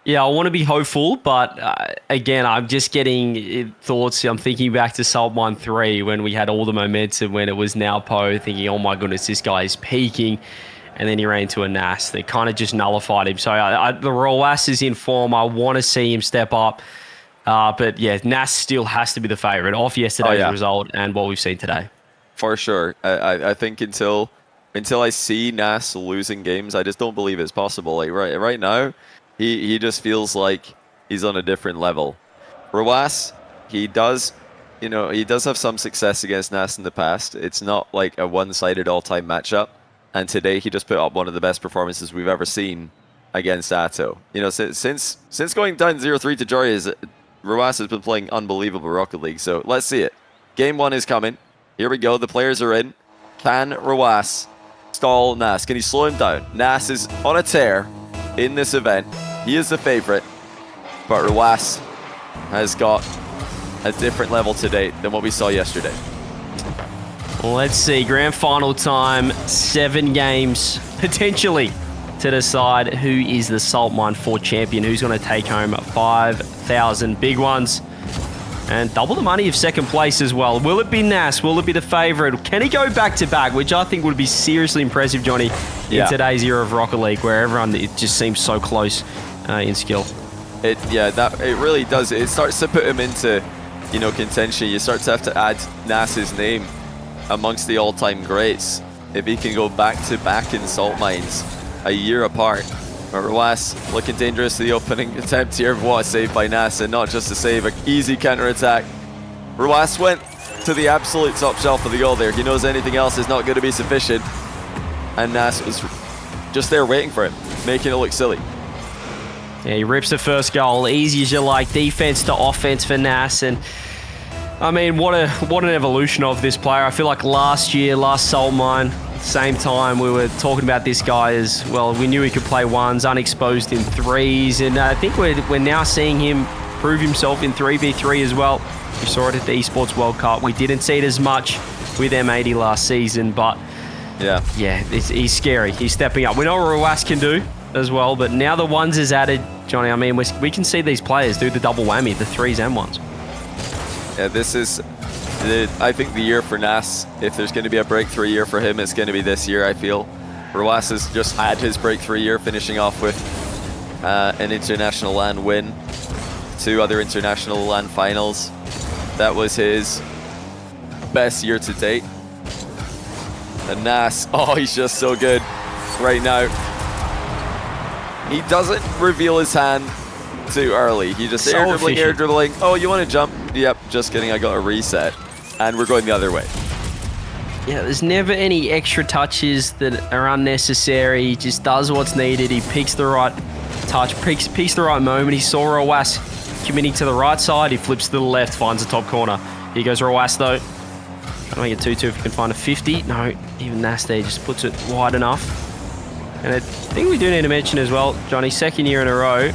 Yeah, I want to be hopeful, but again, I'm just getting thoughts. I'm thinking back to Salt 3 when we had all the momentum when it was NowPoH, thinking, oh my goodness, this guy is peaking. And then he ran into a Nass that kind of just nullified him. So the Rw9 is in form. I want to see him step up. But yeah, Nass still has to be the favourite off yesterday's result and what we've seen today. For sure. I think until I see Nass losing games, I just don't believe it's possible. Like right now, he just feels like he's on a different level. Rw9, he does have some success against Nass in the past. It's not like a one-sided all-time matchup. And today he just put up one of the best performances we've ever seen against Atow. You know, since going down 0-3 to Joreuz, Rw9 has been playing unbelievable Rocket League. So let's see it. Game 1 is coming. Here we go. The players are in. Can Rw9 stall Nass? Can he slow him down? Nass is on a tear in this event. He is the favorite, but Rw9 has got a different level today than what we saw yesterday. Let's see. Grand final time. 7 games potentially to decide who is the Salt 4 champion, who's going to take home 5,000 big ones. And double the money of second place as well. Will it be Nass? Will it be the favourite? Can he go back-to-back, which I think would be seriously impressive, Johnny, in today's era of Rocket League, where everyone, it just seems so close in skill. It really does. It starts to put him into, contention. You start to have to add Nass's name amongst the all-time greats if he can go back-to-back in Salt Mines a year apart. Rw9 looking dangerous to the opening attempt here. What a save by Nass, and not just a save, an easy counter-attack. Rw9 went to the absolute top shelf of the goal there. He knows anything else is not going to be sufficient. And Nass was just there waiting for him, making it look silly. Yeah, he rips the first goal. Easy as you like. Defense to offense for Nass. And I mean, what an evolution of this player. I feel like last Salt Mine, same time we were talking about this guy as well. We knew he could play ones, unexposed in threes, and I think we're now seeing him prove himself in 3v3 as well. We saw it at the Esports World Cup. We didn't see it as much with M80 last season, but yeah, he's scary. He's stepping up. We know what Rw9 can do as well, but now the ones is added, Johnny. I mean, we can see these players do the double whammy, the threes and ones. Yeah, this is, I think, the year for Nass. If there's going to be a breakthrough year for him, it's going to be this year, I feel. Rw9 has just had his breakthrough year, finishing off with an international LAN win, 2 other international LAN finals. That was his best year to date. And Nass, he's just so good right now. He doesn't reveal his hand too early. He just air dribbling. Oh, you want to jump? Yep, just kidding. I got a reset. And we're going the other way. Yeah, there's never any extra touches that are unnecessary. He just does what's needed. He picks the right touch, picks the right moment. He saw Rw9 committing to the right side. He flips to the left, finds the top corner. Here goes Rw9 though. Trying to make it 2-2 if he can find a 50. No, even Nass there just puts it wide enough. And I think we do need to mention as well, Johnny, second year in a row.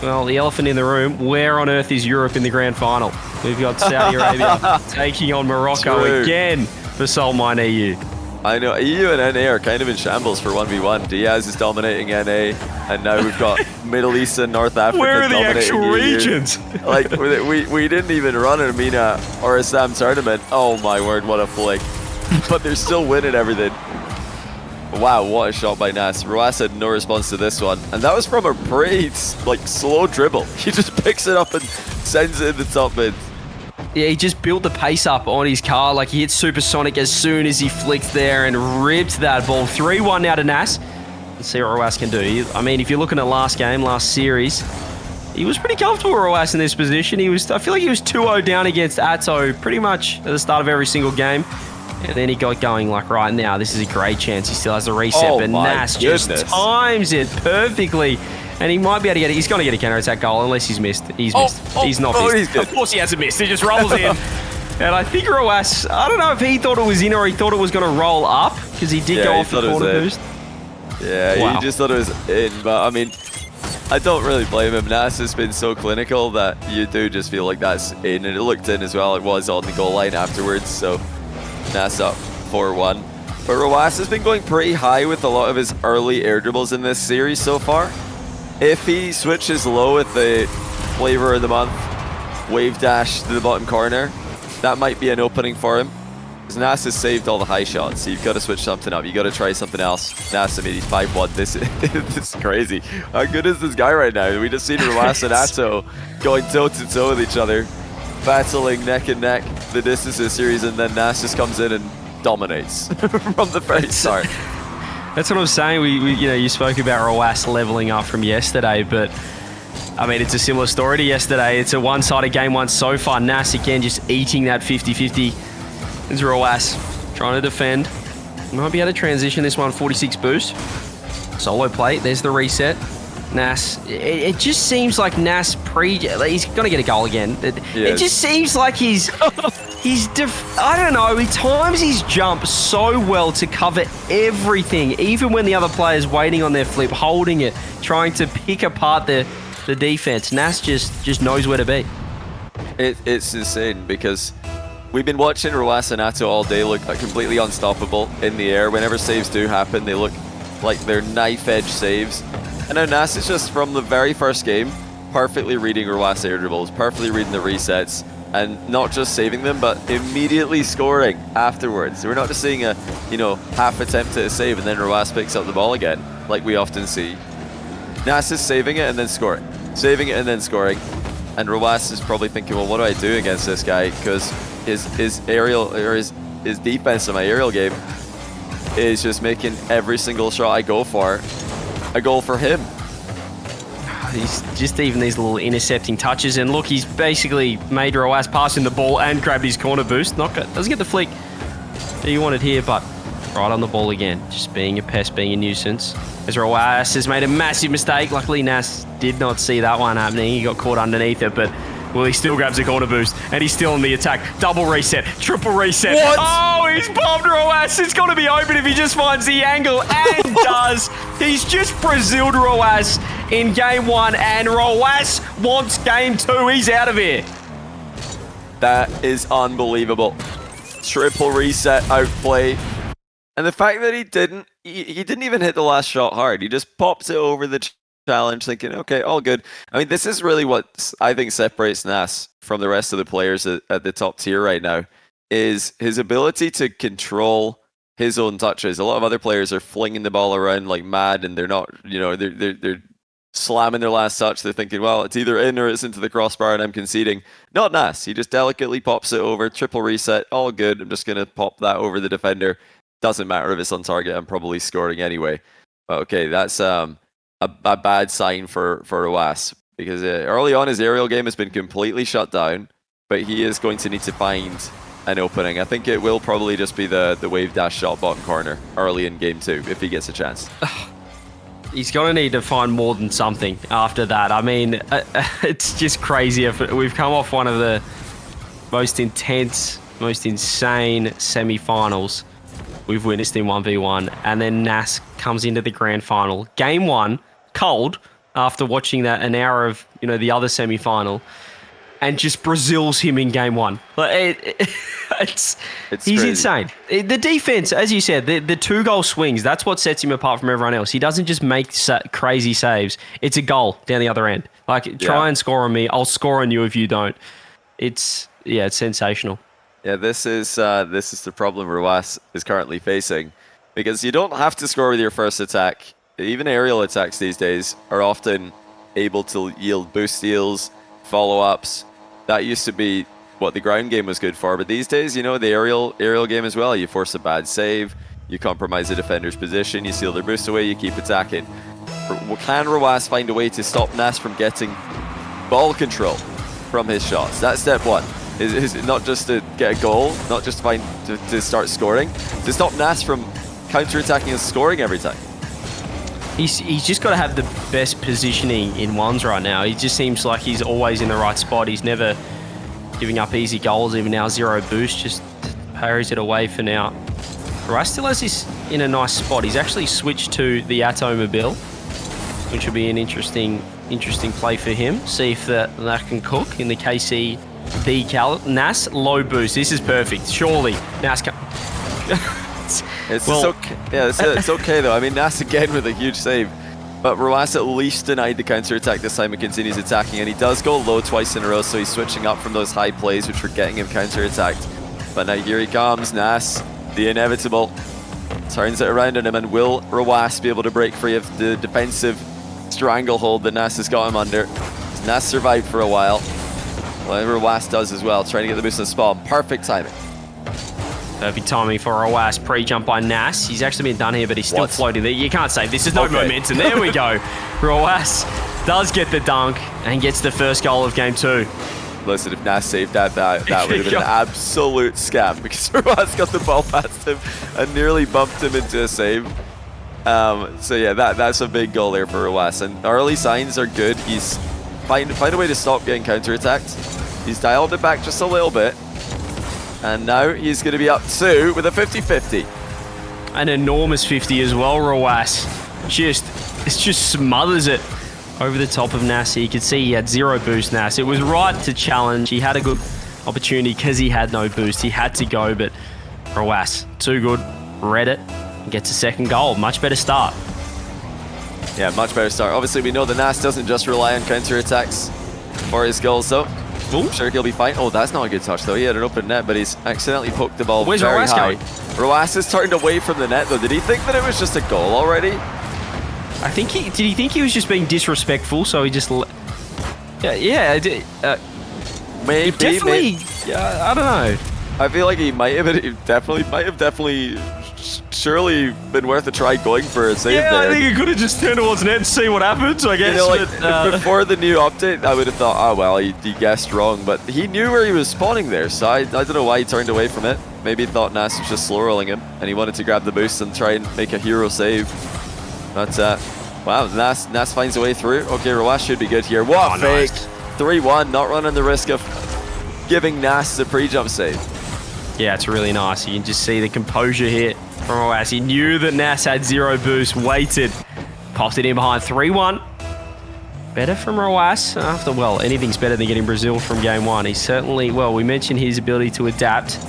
Well, the elephant in the room, where on earth is Europe in the grand final? We've got Saudi Arabia taking on Morocco again for Salt Mine EU. I know, EU and NA are kind of in shambles for 1v1. Diaz is dominating NA, and now we've got Middle East and North Africa Where are the dominating actual EU. regions? Like, we didn't even run an Amina or a SAM tournament. Oh my word, what a flick. But they're still winning everything. Wow, what a shot by Nass. Rw9 had no response to this one. And that was from a pretty, slow dribble. He just picks it up and sends it in the top mid. Yeah, he just built the pace up on his car. Like, he hit supersonic as soon as he flicked there and ripped that ball. 3-1 now to Nass. Let's see what Rw9 can do. I mean, if you're looking at last series, he was pretty comfortable, Rw9, in this position. I feel like he was 2-0 down against Atow pretty much at the start of every single game. And then he got going like right now. This is a great chance. He still has the reset, but Nass just times it perfectly. And he might be able to get it. He's going to get a counter-attack goal unless he's missed. He's missed. He's not missed. Of course he hasn't missed. He just rolls in. And I think Rw9, I don't know if he thought it was in or he thought it was going to roll up because he did go off the corner boost. Yeah, wow. He just thought it was in. But I mean, I don't really blame him. Nass has been so clinical that you do just feel like that's in. And it looked in as well. It was on the goal line afterwards. So Nass up 4-1. But Rw9 has been going pretty high with a lot of his early air dribbles in this series so far. If he switches low with the flavor of the month, wave dash to the bottom corner, that might be an opening for him. Because Nass has saved all the high shots, so you've got to switch something up. You've got to try something else. Nass, I mean, he's 5-1. This is crazy. How good is this guy right now? We just seen Rw9 and Atow going toe-to-toe with each other, battling neck and neck the distance of the series, and then Nass just comes in and dominates from the very start. That's what I'm saying. You spoke about Rw9 leveling up from yesterday, but I mean, it's a similar story to yesterday. It's a one-sided game one so far. Nass again just eating that 50-50. It's Rw9 trying to defend. Might be able to transition this one. 46 boost. Solo plate. There's the reset. Nass. It just seems like Nass he's going to get a goal again. It just seems like I don't know. He times his jump so well to cover everything, even when the other player's waiting on their flip, holding it, trying to pick apart the defense. Nass just knows where to be. It's insane because we've been watching Rw9 and Atow all day look completely unstoppable in the air. Whenever saves do happen, they look like they're knife-edge saves. And now Nass is just, from the very first game, perfectly reading Rw9's air dribbles, perfectly reading the resets, and not just saving them, but immediately scoring afterwards. So we're not just seeing a, half attempt at a save and then Rw9 picks up the ball again, like we often see. Nass is saving it and then scoring. Saving it and then scoring. And Rw9 is probably thinking, well, what do I do against this guy? Because his aerial, or his defense in my aerial game is just making every single shot I go for a goal for him. He's just even these little intercepting touches, and look, he's basically made Rw9 pass in the ball and grabbed his corner boost. Doesn't get the flick that you wanted here, but right on the ball again. Just being a pest, being a nuisance. As Rw9 has made a massive mistake. Luckily, Nass did not see that one happening. He got caught underneath it, but he still grabs a corner boost, and he's still in the attack. Double reset, triple reset. What? Oh, he's bombed Rw9. It's got to be open if he just finds the angle, and does. He's just Braziled Rw9 in game one, and Rw9 wants game two. He's out of here. That is unbelievable. Triple reset outplay. And the fact that he didn't even hit the last shot hard. He just pops it over the challenge thinking, okay, all good. I mean, this is really what I think separates Nass from the rest of the players at the top tier right now, is his ability to control his own touches. A lot of other players are flinging the ball around like mad, and they're not, they're slamming their last touch. They're thinking, well, it's either in or it's into the crossbar and I'm conceding. Not Nass. He just delicately pops it over, triple reset, all good. I'm just going to pop that over the defender. Doesn't matter if it's on target, I'm probably scoring anyway. Okay, that's a bad sign for Rw9, because early on his aerial game has been completely shut down, but he is going to need to find an opening. I think it will probably just be the wave dash shot bottom corner early in game two, if he gets a chance. He's going to need to find more than something after that. I mean, it's just crazy. We've come off one of the most intense, most insane semi-finals we've witnessed in 1v1, and then Nass comes into the grand final. Game one, cold, after watching that an hour of, the other semi-final, and just Brazils him in game one. He's crazy. insane. The defense, as you said, the 2-goal swings, that's what sets him apart from everyone else. He doesn't just make crazy saves. It's a goal down the other end. Try and score on me. I'll score on you if you don't. It's sensational. Yeah, this is the problem Rw9 is currently facing, because you don't have to score with your first attack. Even aerial attacks these days are often able to yield boost steals, follow-ups. That used to be what the ground game was good for, but these days, the aerial game as well. You force a bad save, you compromise the defender's position, you steal their boost away, you keep attacking. Can Rw9 find a way to stop Nass from getting ball control from his shots? That's step one. Is not just to get a goal, not just to start scoring, to stop Nass from counter-attacking and scoring every time. He's just got to have the best positioning in ones right now. He just seems like he's always in the right spot. He's never giving up easy goals. Even now, 0 boost, just parries it away for now. Rw9 still has this in a nice spot. He's actually switched to the Atow mobile, which will be an interesting play for him. See if that can cook in the KC decal. Nass, low boost. This is perfect. Surely Nass can... It's okay. Yeah, it's okay though. I mean, Nass again with a huge save. But Roas at least denied the counter-attack this time and continues attacking, and he does go low twice in a row, so he's switching up from those high plays which were getting him counter-attacked. But now here he comes, Nass, the inevitable, turns it around on him, and will Roas be able to break free of the defensive stranglehold that Nass has got him under? Nass survived for a while. Well, Roas does as well, trying to get the boost on the spawn. Perfect timing. Perfect timing for Roas. Pre-jump by Nass. He's actually been done here, but he's still floating there. You can't say this is no momentum. There we go. Roas does get the dunk and gets the first goal of game 2. Listen, if Nass saved that would have been an absolute scam, because Roas got the ball past him and nearly bumped him into a save. So yeah, that's a big goal there for Roas, and early signs are good. He's find a way to stop getting counter-attacked. He's dialed it back just a little bit. And now he's going to be up 2 with a 50-50. An enormous 50 as well, Roas. Just smothers it over the top of Nass. You could see he had 0 boost, Nass. It was right to challenge. He had a good opportunity because he had no boost. He had to go, but Roas, too good. Read it and gets a second goal. Much better start. Yeah, much better start. Obviously, we know that Nass doesn't just rely on counter-attacks for his goals, though. I'm sure he'll be fine. Oh, that's not a good touch, though. He had an open net, but he's accidentally poked the ball very high. Roas has turned away from the net, though. Did he think that it was just a goal already? I think did he think he was just being disrespectful, so he just... maybe. Definitely... Yeah, I don't know. I feel like he might have definitely surely been worth a try going for a save there. I think he could have just turned towards net and see what happens, I guess. You know, like, before the new update, I would have thought, oh, well, he guessed wrong. But he knew where he was spawning there, so I don't know why he turned away from it. Maybe he thought Nass was just slow rolling him, and he wanted to grab the boost and try and make a hero save. But, wow, Nass finds a way through. Okay, Roas should be good here. What a fake! Nice. 3-1, not running the risk of giving Nass the pre-jump save. Yeah, it's really nice. You can just see the composure here from Roas. He knew that Nass had 0 boost, waited, popped it in behind. 3-1. Better from Roas. Well, anything's better than getting Brazil from game 1. He's certainly, well, we mentioned his ability to adapt.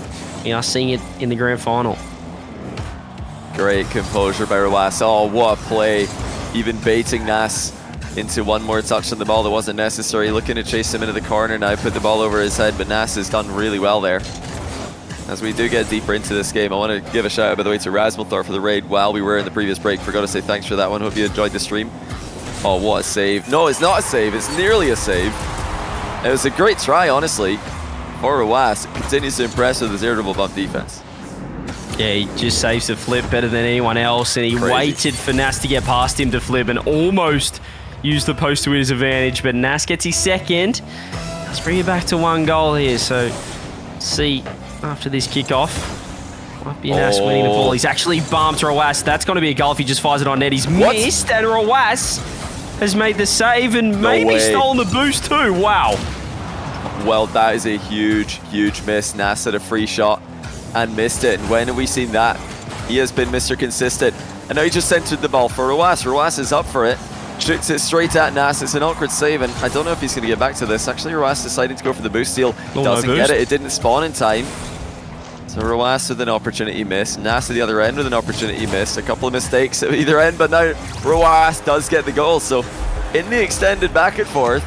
We are seeing it in the grand final. Great composure by Roas. Oh, what a play. Even baiting Nass into one more touch on the ball that wasn't necessary. Looking to chase him into the corner now, put the ball over his head, but Nass has done really well there. As we do get deeper into this game, I want to give a shout out, by the way, to Rasmalthor for the raid while we were in the previous break. Forgot to say thanks for that one. Hope you enjoyed the stream. Oh, what a save. No, it's not a save. It's nearly a save. It was a great try, honestly, for Roas. Continues to impress with his irritable bump defense. Yeah, he just saves the flip better than anyone else, and he waited for Nass to get past him to flip and almost used the post to his advantage, but Nass gets his second. Let's bring it back to 1 goal here, so see... After this kickoff, might be Nass winning the ball. He's actually bumped Roas. That's going to be a goal if he just fires it on net. He's missed, and Roas has made the save and maybe stolen the boost too. Wow. Well, that is a huge, huge miss. Nass had a free shot and missed it. And when have we seen that? He has been Mr. Consistent. And now he just centered the ball for Roas. Roas is up for it. Shoots it straight at Nass. It's an awkward save, and I don't know if he's going to get back to this. Actually, Roas decided to go for the boost steal. Doesn't get it. It didn't spawn in time. So Roas with an opportunity miss. Nass at the other end with an opportunity miss. A couple of mistakes at either end, but now Roas does get the goal. So in the extended back and forth,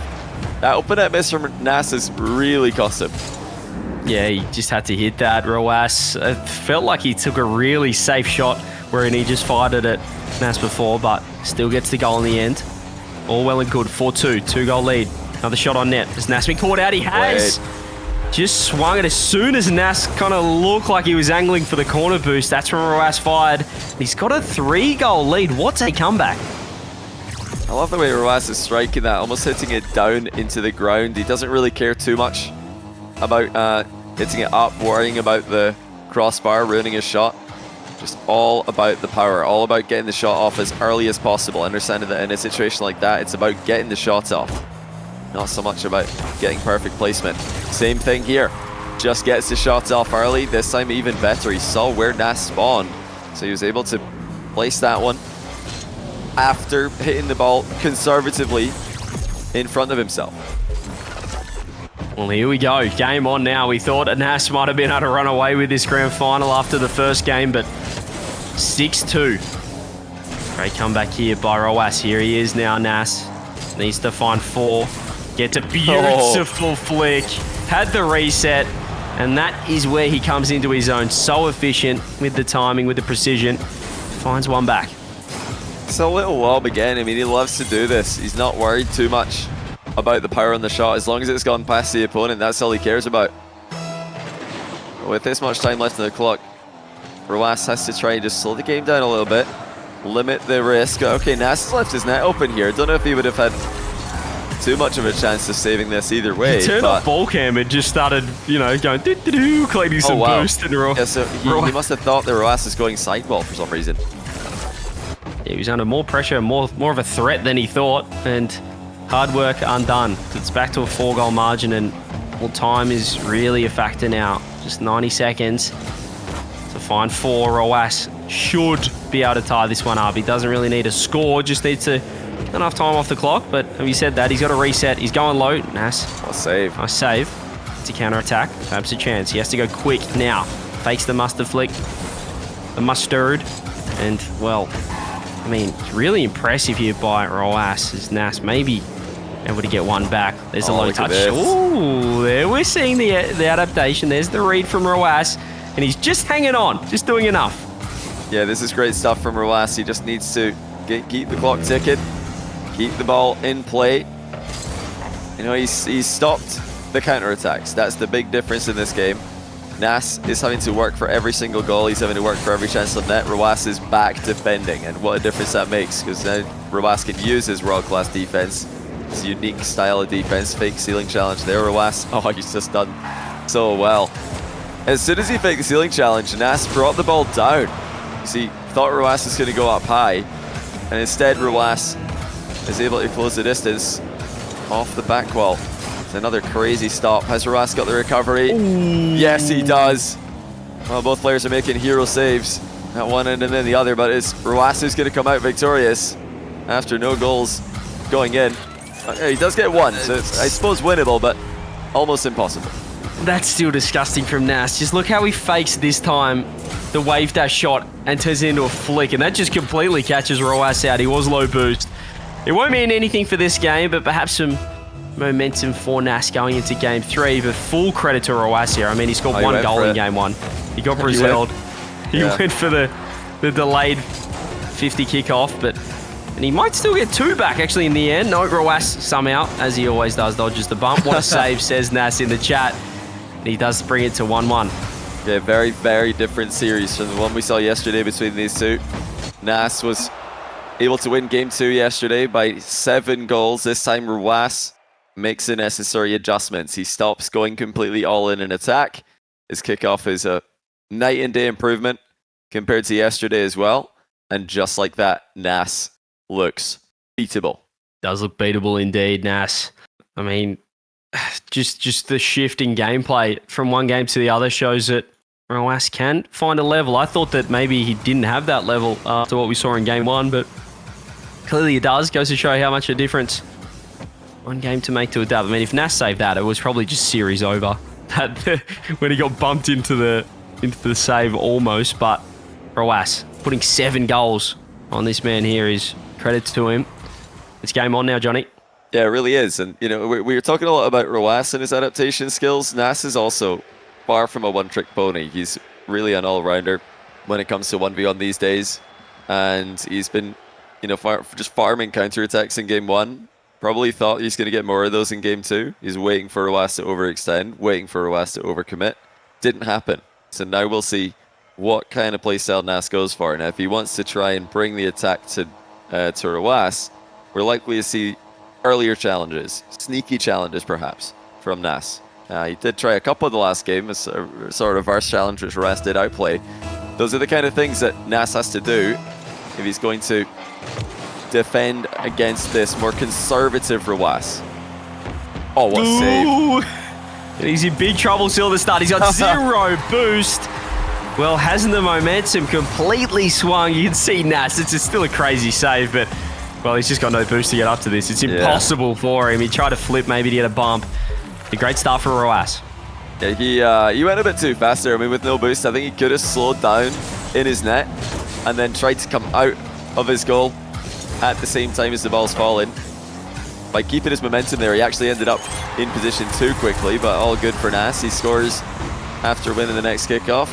that open net miss from Nass has really cost him. Yeah, he just had to hit that. Roas felt like he took a really safe shot wherein he just fired it at Nass before, but still gets the goal in the end. All well and good. 4-2, 2-goal lead. Another shot on net. Has Nass been caught out? He has. Just swung it as soon as Nass kind of looked like he was angling for the corner boost. That's when Roas fired. He's got a 3-goal lead. What a comeback. I love the way Roas is striking that, almost hitting it down into the ground. He doesn't really care too much about hitting it up, worrying about the crossbar, ruining his shot. Just all about the power, all about getting the shot off as early as possible. Understanding that in a situation like that, it's about getting the shots off, not so much about getting perfect placement. Same thing here. Just gets the shots off early. This time even better. He saw where Nass spawned, so he was able to place that one after hitting the ball conservatively in front of himself. Well, here we go. Game on now. We thought Nass might have been able to run away with this grand final after the first game, but 6-2. Great comeback here by Rowas. Here he is now, Nass. Needs to find 4. Gets a beautiful flick. Had the reset. And that is where he comes into his own. So efficient with the timing, with the precision. Finds one back. It's a little lob again. I mean, he loves to do this. He's not worried too much about the power on the shot. As long as it's gone past the opponent, that's all he cares about. With this much time left on the clock, Rowas has to try and just slow the game down a little bit. Limit the risk. Okay, Nass has left his net open here. Don't know if he would have had too much of a chance of saving this either way. He turned off ball cam and just started, you know, going doo-doo-doo, collecting some boost. And yeah, so he must have thought the Rowas was going sideball for some reason. Yeah, he was under more pressure, more of a threat than he thought, and hard work undone. It's back to a 4-goal margin, and well, time is really a factor now. Just 90 seconds to find 4. Rowas should be able to tie this one up. He doesn't really need a score, just needs to enough time off the clock, but having said that, he's got a reset. He's going low. Nass. Nice save. Nice save. It's a counter-attack. Perhaps a chance. He has to go quick now. Fakes the mustard flick. The mustard. And, well, I mean, it's really impressive here by Rowas as Nass maybe able to get one back. There's a low touch. Ooh, there we're seeing the adaptation. There's the read from Rowas, and he's just hanging on, just doing enough. Yeah, this is great stuff from Rowas. He just needs to keep the clock ticking. Keep the ball in play. You know, he's stopped the counter-attacks. That's the big difference in this game. Nass is having to work for every single goal. He's having to work for every chance on net. Rowas is back defending, and what a difference that makes, because now Rowas can use his world-class defense, his unique style of defense. Fake ceiling challenge there, Rowas. Oh, he's just done so well. As soon as he faked the ceiling challenge, Nass brought the ball down. You see, thought Rowas was going to go up high, and instead Rowas is able to close the distance off the back wall. It's another crazy stop. Has Rowas got the recovery? Ooh. Yes, he does. Well, both players are making hero saves at one end and then the other, but it's Rowas who's going to come out victorious after no goals going in. He does get one, so it's, I suppose, winnable, but almost impossible. That's still disgusting from Nass. Just look how he fakes this time the wave dash shot and turns it into a flick, and that just completely catches Rowas out. He was low boost. It won't mean anything for this game, but perhaps some momentum for Nass going into Game 3. But full credit to Rowas here. I mean, he scored one goal in Game 1. He got Braziled. He went for the delayed 50 kickoff, and he might still get 2 back, actually, in the end. No, Rowas somehow, as he always does, dodges the bump. What a save, says Nass in the chat. And he does bring it to 1-1. Yeah, very, very different series from the one we saw yesterday between these two. Nass was able to win Game 2 yesterday by 7 goals. This time, Rowas makes the necessary adjustments. He stops going completely all in attack. His kickoff is a night and day improvement compared to yesterday as well. And just like that, Nass looks beatable. Does look beatable indeed, Nass. I mean, just the shift in gameplay from one game to the other shows that Rowas can find a level. I thought that maybe he didn't have that level after what we saw in Game 1, but clearly it does. Goes to show how much a difference one game to make to adapt. I mean, if Nass saved that, it was probably just series over. When he got bumped into the save almost, but Rowas putting 7 goals on this man here is credit to him. It's game on now, Johnny. Yeah, it really is. And, you know, we were talking a lot about Rowas and his adaptation skills. Nass is also far from a one-trick pony. He's really an all-rounder when it comes to 1v1 these days. And he's been, you know, just farming counterattacks in Game 1. Probably thought he's going to get more of those in Game 2. He's waiting for Rowas to overextend, waiting for Rowas to overcommit. Didn't happen. So now we'll see what kind of playstyle Nass goes for. Now, if he wants to try and bring the attack to Rowas, we're likely to see earlier challenges, sneaky challenges perhaps, from Nass. He did try a couple of the last game, a sort of reverse challenge which Rowas did outplay. Those are the kind of things that Nass has to do if he's going to defend against this more conservative Rowas. Oh, what a save. And he's in big trouble still at the start. He's got 0 boost. Well, hasn't the momentum completely swung? You can see Nass. It's still a crazy save, but, well, he's just got no boost to get up to this. It's impossible for him. He tried to flip maybe to get a bump. A great start for Rowas. Yeah, he went a bit too fast there. I mean, with no boost, I think he could have slowed down in his net and then tried to come out of his goal at the same time as the ball's falling. By keeping his momentum there, he actually ended up in position too quickly, but all good for Nass. He scores after winning the next kickoff.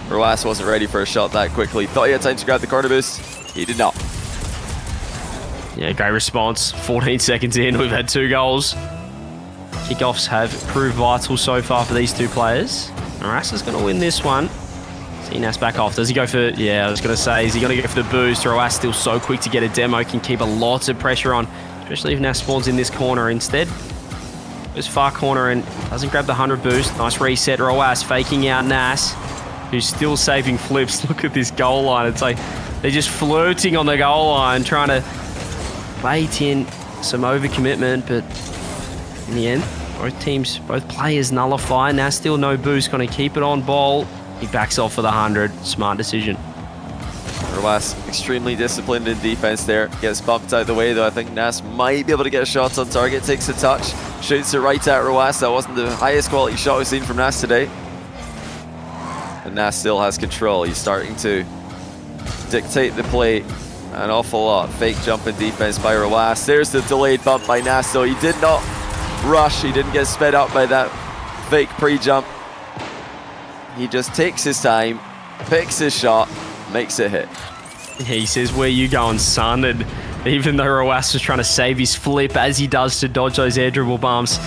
Rw9 wasn't ready for a shot that quickly. Thought he had time to grab the corner boost. He did not. Yeah, great response. 14 seconds in, we've had 2 goals. Kickoffs have proved vital so far for these 2 players. Nass is going to win this one. See Nass back off. Does he go for... Yeah, I was going to say, is he going to go for the boost? Rw9 still so quick to get a demo, can keep a lot of pressure on, especially if Nass spawns in this corner instead. Goes far corner and doesn't grab the 100 boost. Nice reset. Rw9 faking out Nass, who's still saving flips. Look at this goal line. It's like they're just flirting on the goal line, trying to bait in some overcommitment, but in the end, both players nullify. Nass still no boost, going to keep it on ball. He backs off for the 100. Smart decision. Rw9 extremely disciplined in defense there. Gets bumped out the way, though. I think Nass might be able to get a shot on target. Takes a touch. Shoots it right at Rw9. That wasn't the highest quality shot we've seen from Nass today. And Nass still has control. He's starting to dictate the play an awful lot. Fake jump in defense by Rw9. There's the delayed bump by Nass, though. He did not rush. He didn't get sped up by that fake pre-jump. He just takes his time, picks his shot, makes it hit. He says, "Where you going, son?" And even though Rw9 was trying to save his flip, as he does to dodge those air dribble bumps,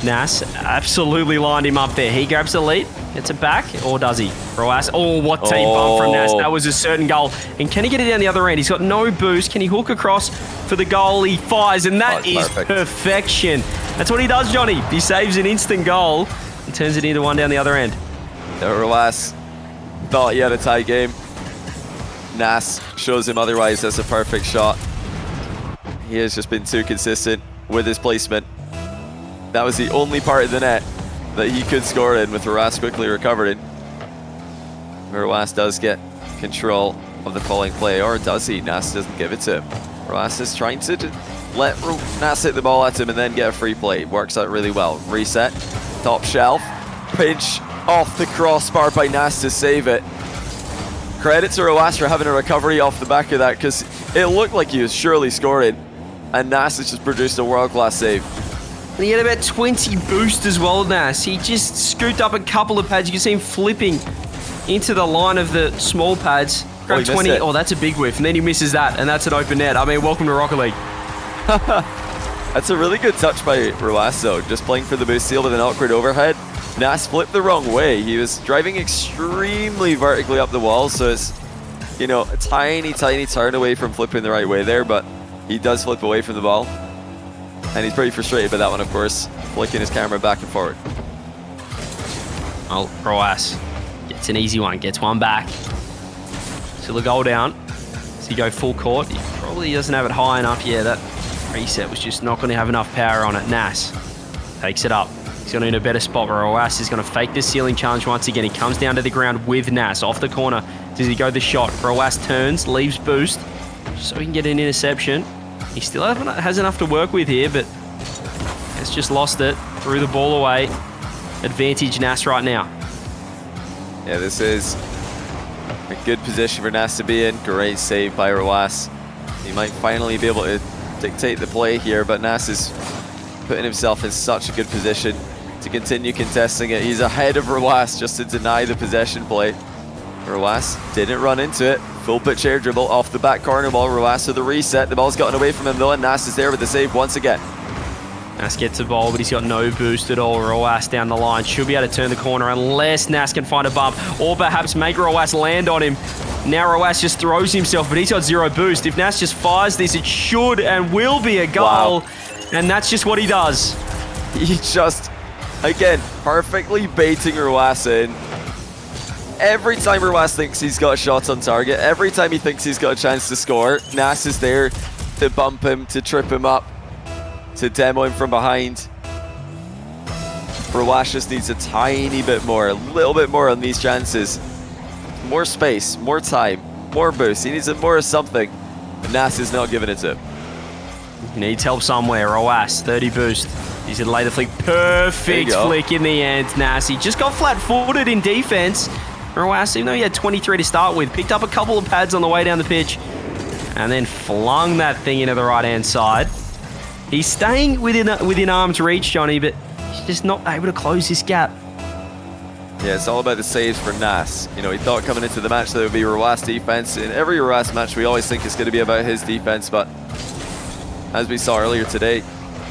Nass absolutely lined him up there. He grabs the lead, gets it back, or does he? Rw9, oh, what team bump from Nass. That was a certain goal. And can he get it down the other end? He's got no boost. Can he hook across for the goal? He fires, and that is perfection. That's what he does, Johnny. He saves an instant goal and turns it into one down the other end. Rw9 thought he had a tight game. Nass shows him otherwise. That's a perfect shot. He has just been too consistent with his placement. That was the only part of the net that he could score in, with Rw9 quickly recovered it. Rw9 does get control of the falling play, or does he? Nass doesn't give it to him. Rw9 is trying to let Nass hit the ball at him and then get a free play. Works out really well. Reset, top shelf, pinch off the crossbar by Nass to save it. Credit to Rw9 for having a recovery off the back of that, because it looked like he was surely scoring, and Nass has just produced a world-class save. And he had about 20 boost as well, Nass. He just scooped up a couple of pads. You can see him flipping into the line of the small pads. Grab 20. Oh, that's a big whiff. And then he misses that, and that's an open net. I mean, welcome to Rocket League. That's a really good touch by Rw9, though. Just playing for the boost steal with an awkward overhead. Nass flipped the wrong way. He was driving extremely vertically up the wall, so it's, you know, a tiny turn away from flipping the right way there, but he does flip away from the ball. And he's pretty frustrated by that one, of course, flicking his camera back and forward. Oh, Rw9 gets an easy one, gets one back. Still a goal down. Does he go full court? He probably doesn't have it high enough. Yeah, that reset was just not going to have enough power on it. Nass takes it up. He's going to in a better spot. Rw9 is going to fake the ceiling challenge once again. He comes down to the ground with Nass off the corner. Does he go the shot? Rw9 turns, leaves boost, so he can get an interception. He still has enough to work with here, but has just lost it. Threw the ball away. Advantage Nass right now. Yeah, this is a good position for Nass to be in. Great save by Rw9. He might finally be able to dictate the play here, but Nass is putting himself in such a good position to continue contesting it. He's ahead of Rw9 just to deny the possession play. Rw9 didn't run into it. Full pitch air dribble off the back corner ball. Rw9 with the reset. The ball's gotten away from him though, and Nass is there with the save once again. Nass gets the ball, but he's got no boost at all. Rw9 down the line. Should be able to turn the corner unless Nass can find a bump, or perhaps make Rw9 land on him. Now Rw9 just throws himself, but he's got zero boost. If Nass just fires this, it should and will be a goal. Wow. And that's just what he does. He just, again, perfectly baiting Rw9 in. Every time Rw9 thinks he's got a shot on target, every time he thinks he's got a chance to score, Nass is there to bump him, to trip him up, to demo him from behind. Rw9 just needs a tiny bit more, a little bit more on these chances. More space, more time, more boost. He needs more of something. And Nass is not giving it to him. He needs help somewhere. Rw9, 30 boost. He's going to lay the flick. Perfect flick in the end, Nass. He just got flat-footed in defense. Rowas, even though he had 23 to start with, picked up a couple of pads on the way down the pitch and then flung that thing into the right-hand side. He's staying within arm's reach, Johnny, but he's just not able to close this gap. Yeah, it's all about the saves for Nass. You know, he thought coming into the match that it would be Rowas defense. In every Rowas match, we always think it's going to be about his defense, but as we saw earlier today,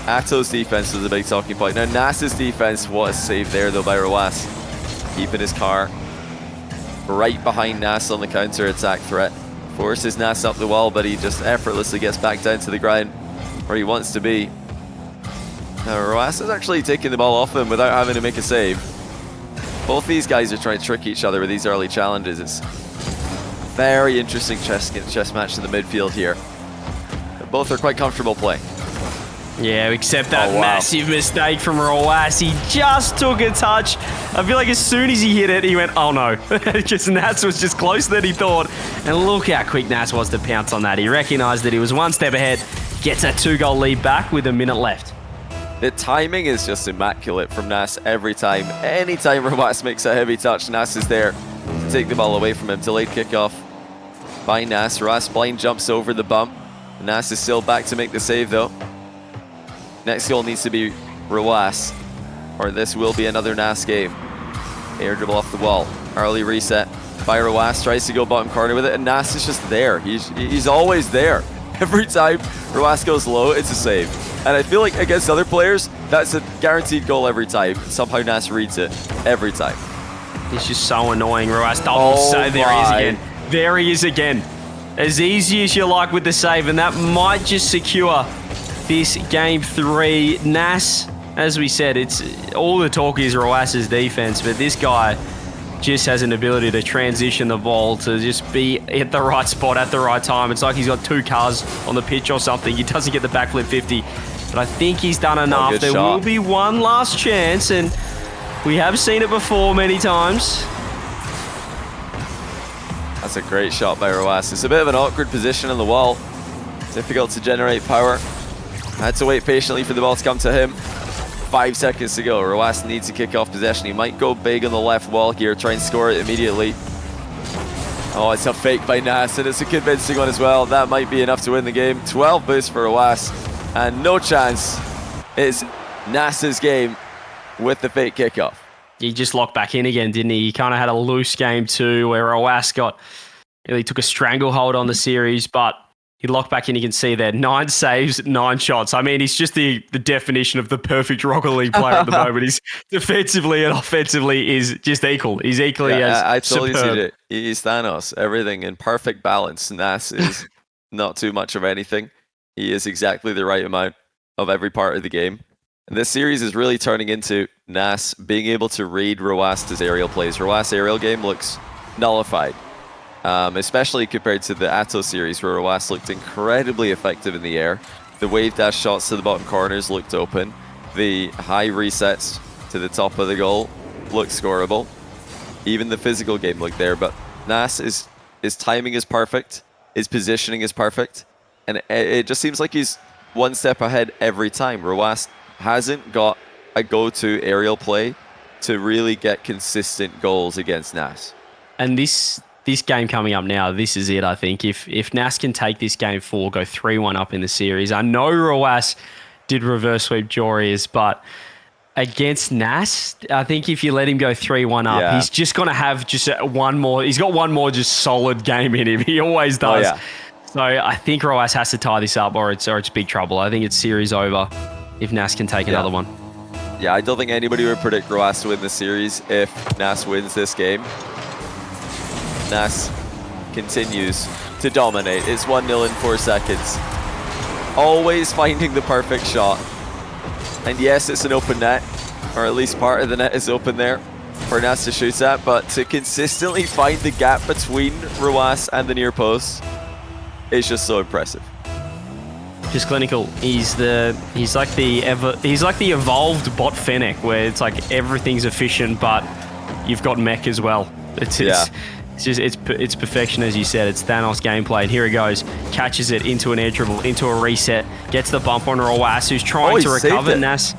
Atow's defense was a big talking point. Now, Nass's defense, what a save there, though, by Rowas. Keeping his car right behind Nass on the counter-attack threat. Forces Nass up the wall, but he just effortlessly gets back down to the ground where he wants to be. Now, Rowas is actually taking the ball off him without having to make a save. Both these guys are trying to trick each other with these early challenges. It's a very interesting chess match in the midfield here. Both are quite comfortable playing. Yeah, except that massive mistake from Rowas. He just took a touch. I feel like as soon as he hit it, he went, oh no. Just Nass was just closer than he thought. And look how quick Nass was to pounce on that. He recognised that he was one step ahead, gets that 2-goal lead back with a minute left. The timing is just immaculate from Nass every time. Anytime Rowas makes a heavy touch, Nass is there to take the ball away from him. Delayed kickoff by Nass. Rowas blind jumps over the bump. Nass is still back to make the save though. Next goal needs to be Rowas, or this will be another Nass game. Air dribble off the wall. Early reset by Rowas. Tries to go bottom corner with it, and Nass is just there. He's always there. Every time Rowas goes low, it's a save. And I feel like against other players, that's a guaranteed goal every time. Somehow Nass reads it every time. It's just so annoying. Rowas double save. There he is again. There he is again. As easy as you like with the save, and that might just secure this game 3. Nass, as we said, it's all the talk is Rowas's defense, but this guy just has an ability to transition the ball to just be at the right spot at the right time. It's like he's got 2 cars on the pitch or something. He doesn't get the backflip 50, but I think he's done enough. There will be one last chance, and we have seen it before many times. That's a great shot by Rowas. It's a bit of an awkward position on the wall. Difficult to generate power. Had to wait patiently for the ball to come to him. 5 seconds to go. Rowas needs to kick off possession. He might go big on the left wall here, try and score it immediately. Oh, it's a fake by Nass, and it's a convincing one as well. That might be enough to win the game. 12 boosts for Rowas, and no chance. It's Nass's game with the fake kickoff. He just locked back in again, didn't he? He kind of had a loose game too, where Rowas he took a stranglehold on the series, but he locked back in. You can see there, 9 saves, 9 shots. I mean, he's just the definition of the perfect Rocket League player at the moment. He's defensively and offensively is just equal. He's equally as I told superb. you, he's Thanos. Everything in perfect balance. Nass is not too much of anything. He is exactly the right amount of every part of the game. And this series is really turning into Nass being able to read Rowas's aerial plays. Rowas's aerial game looks nullified. Especially compared to the Atow series, where Rowas looked incredibly effective in the air. The wave dash shots to the bottom corners looked open. The high resets to the top of the goal looked scoreable. Even the physical game looked there, but Nass, his timing is perfect, his positioning is perfect, and it just seems like he's one step ahead every time. Rowas hasn't got a go-to aerial play to really get consistent goals against Nass. And this game coming up now, this is it, I think. If Nass can take this game 4, go 3-1 up in the series. I know Rowas did reverse sweep Joreuz, but against Nass, I think if you let him go 3-1 up, he's just going to have just one more. He's got one more just solid game in him. He always does. Oh, yeah. So I think Rowas has to tie this up or it's big trouble. I think it's series over if Nass can take another one. Yeah, I don't think anybody would predict Rowas to win this series if Nass wins this game. Nass continues to dominate. It's 1-0 in 4 seconds. Always finding the perfect shot. And yes, it's an open net, or at least part of the net is open there for Nass to shoot at, but to consistently find the gap between Rowas and the near post is just so impressive. Just clinical. He's like the evolved bot Fennec, where it's like everything's efficient, but you've got mech as well. It's perfection, as you said. It's Thanos gameplay, and here he goes. Catches it into an air dribble, into a reset. Gets the bump on Rowas, who's trying to recover. Nass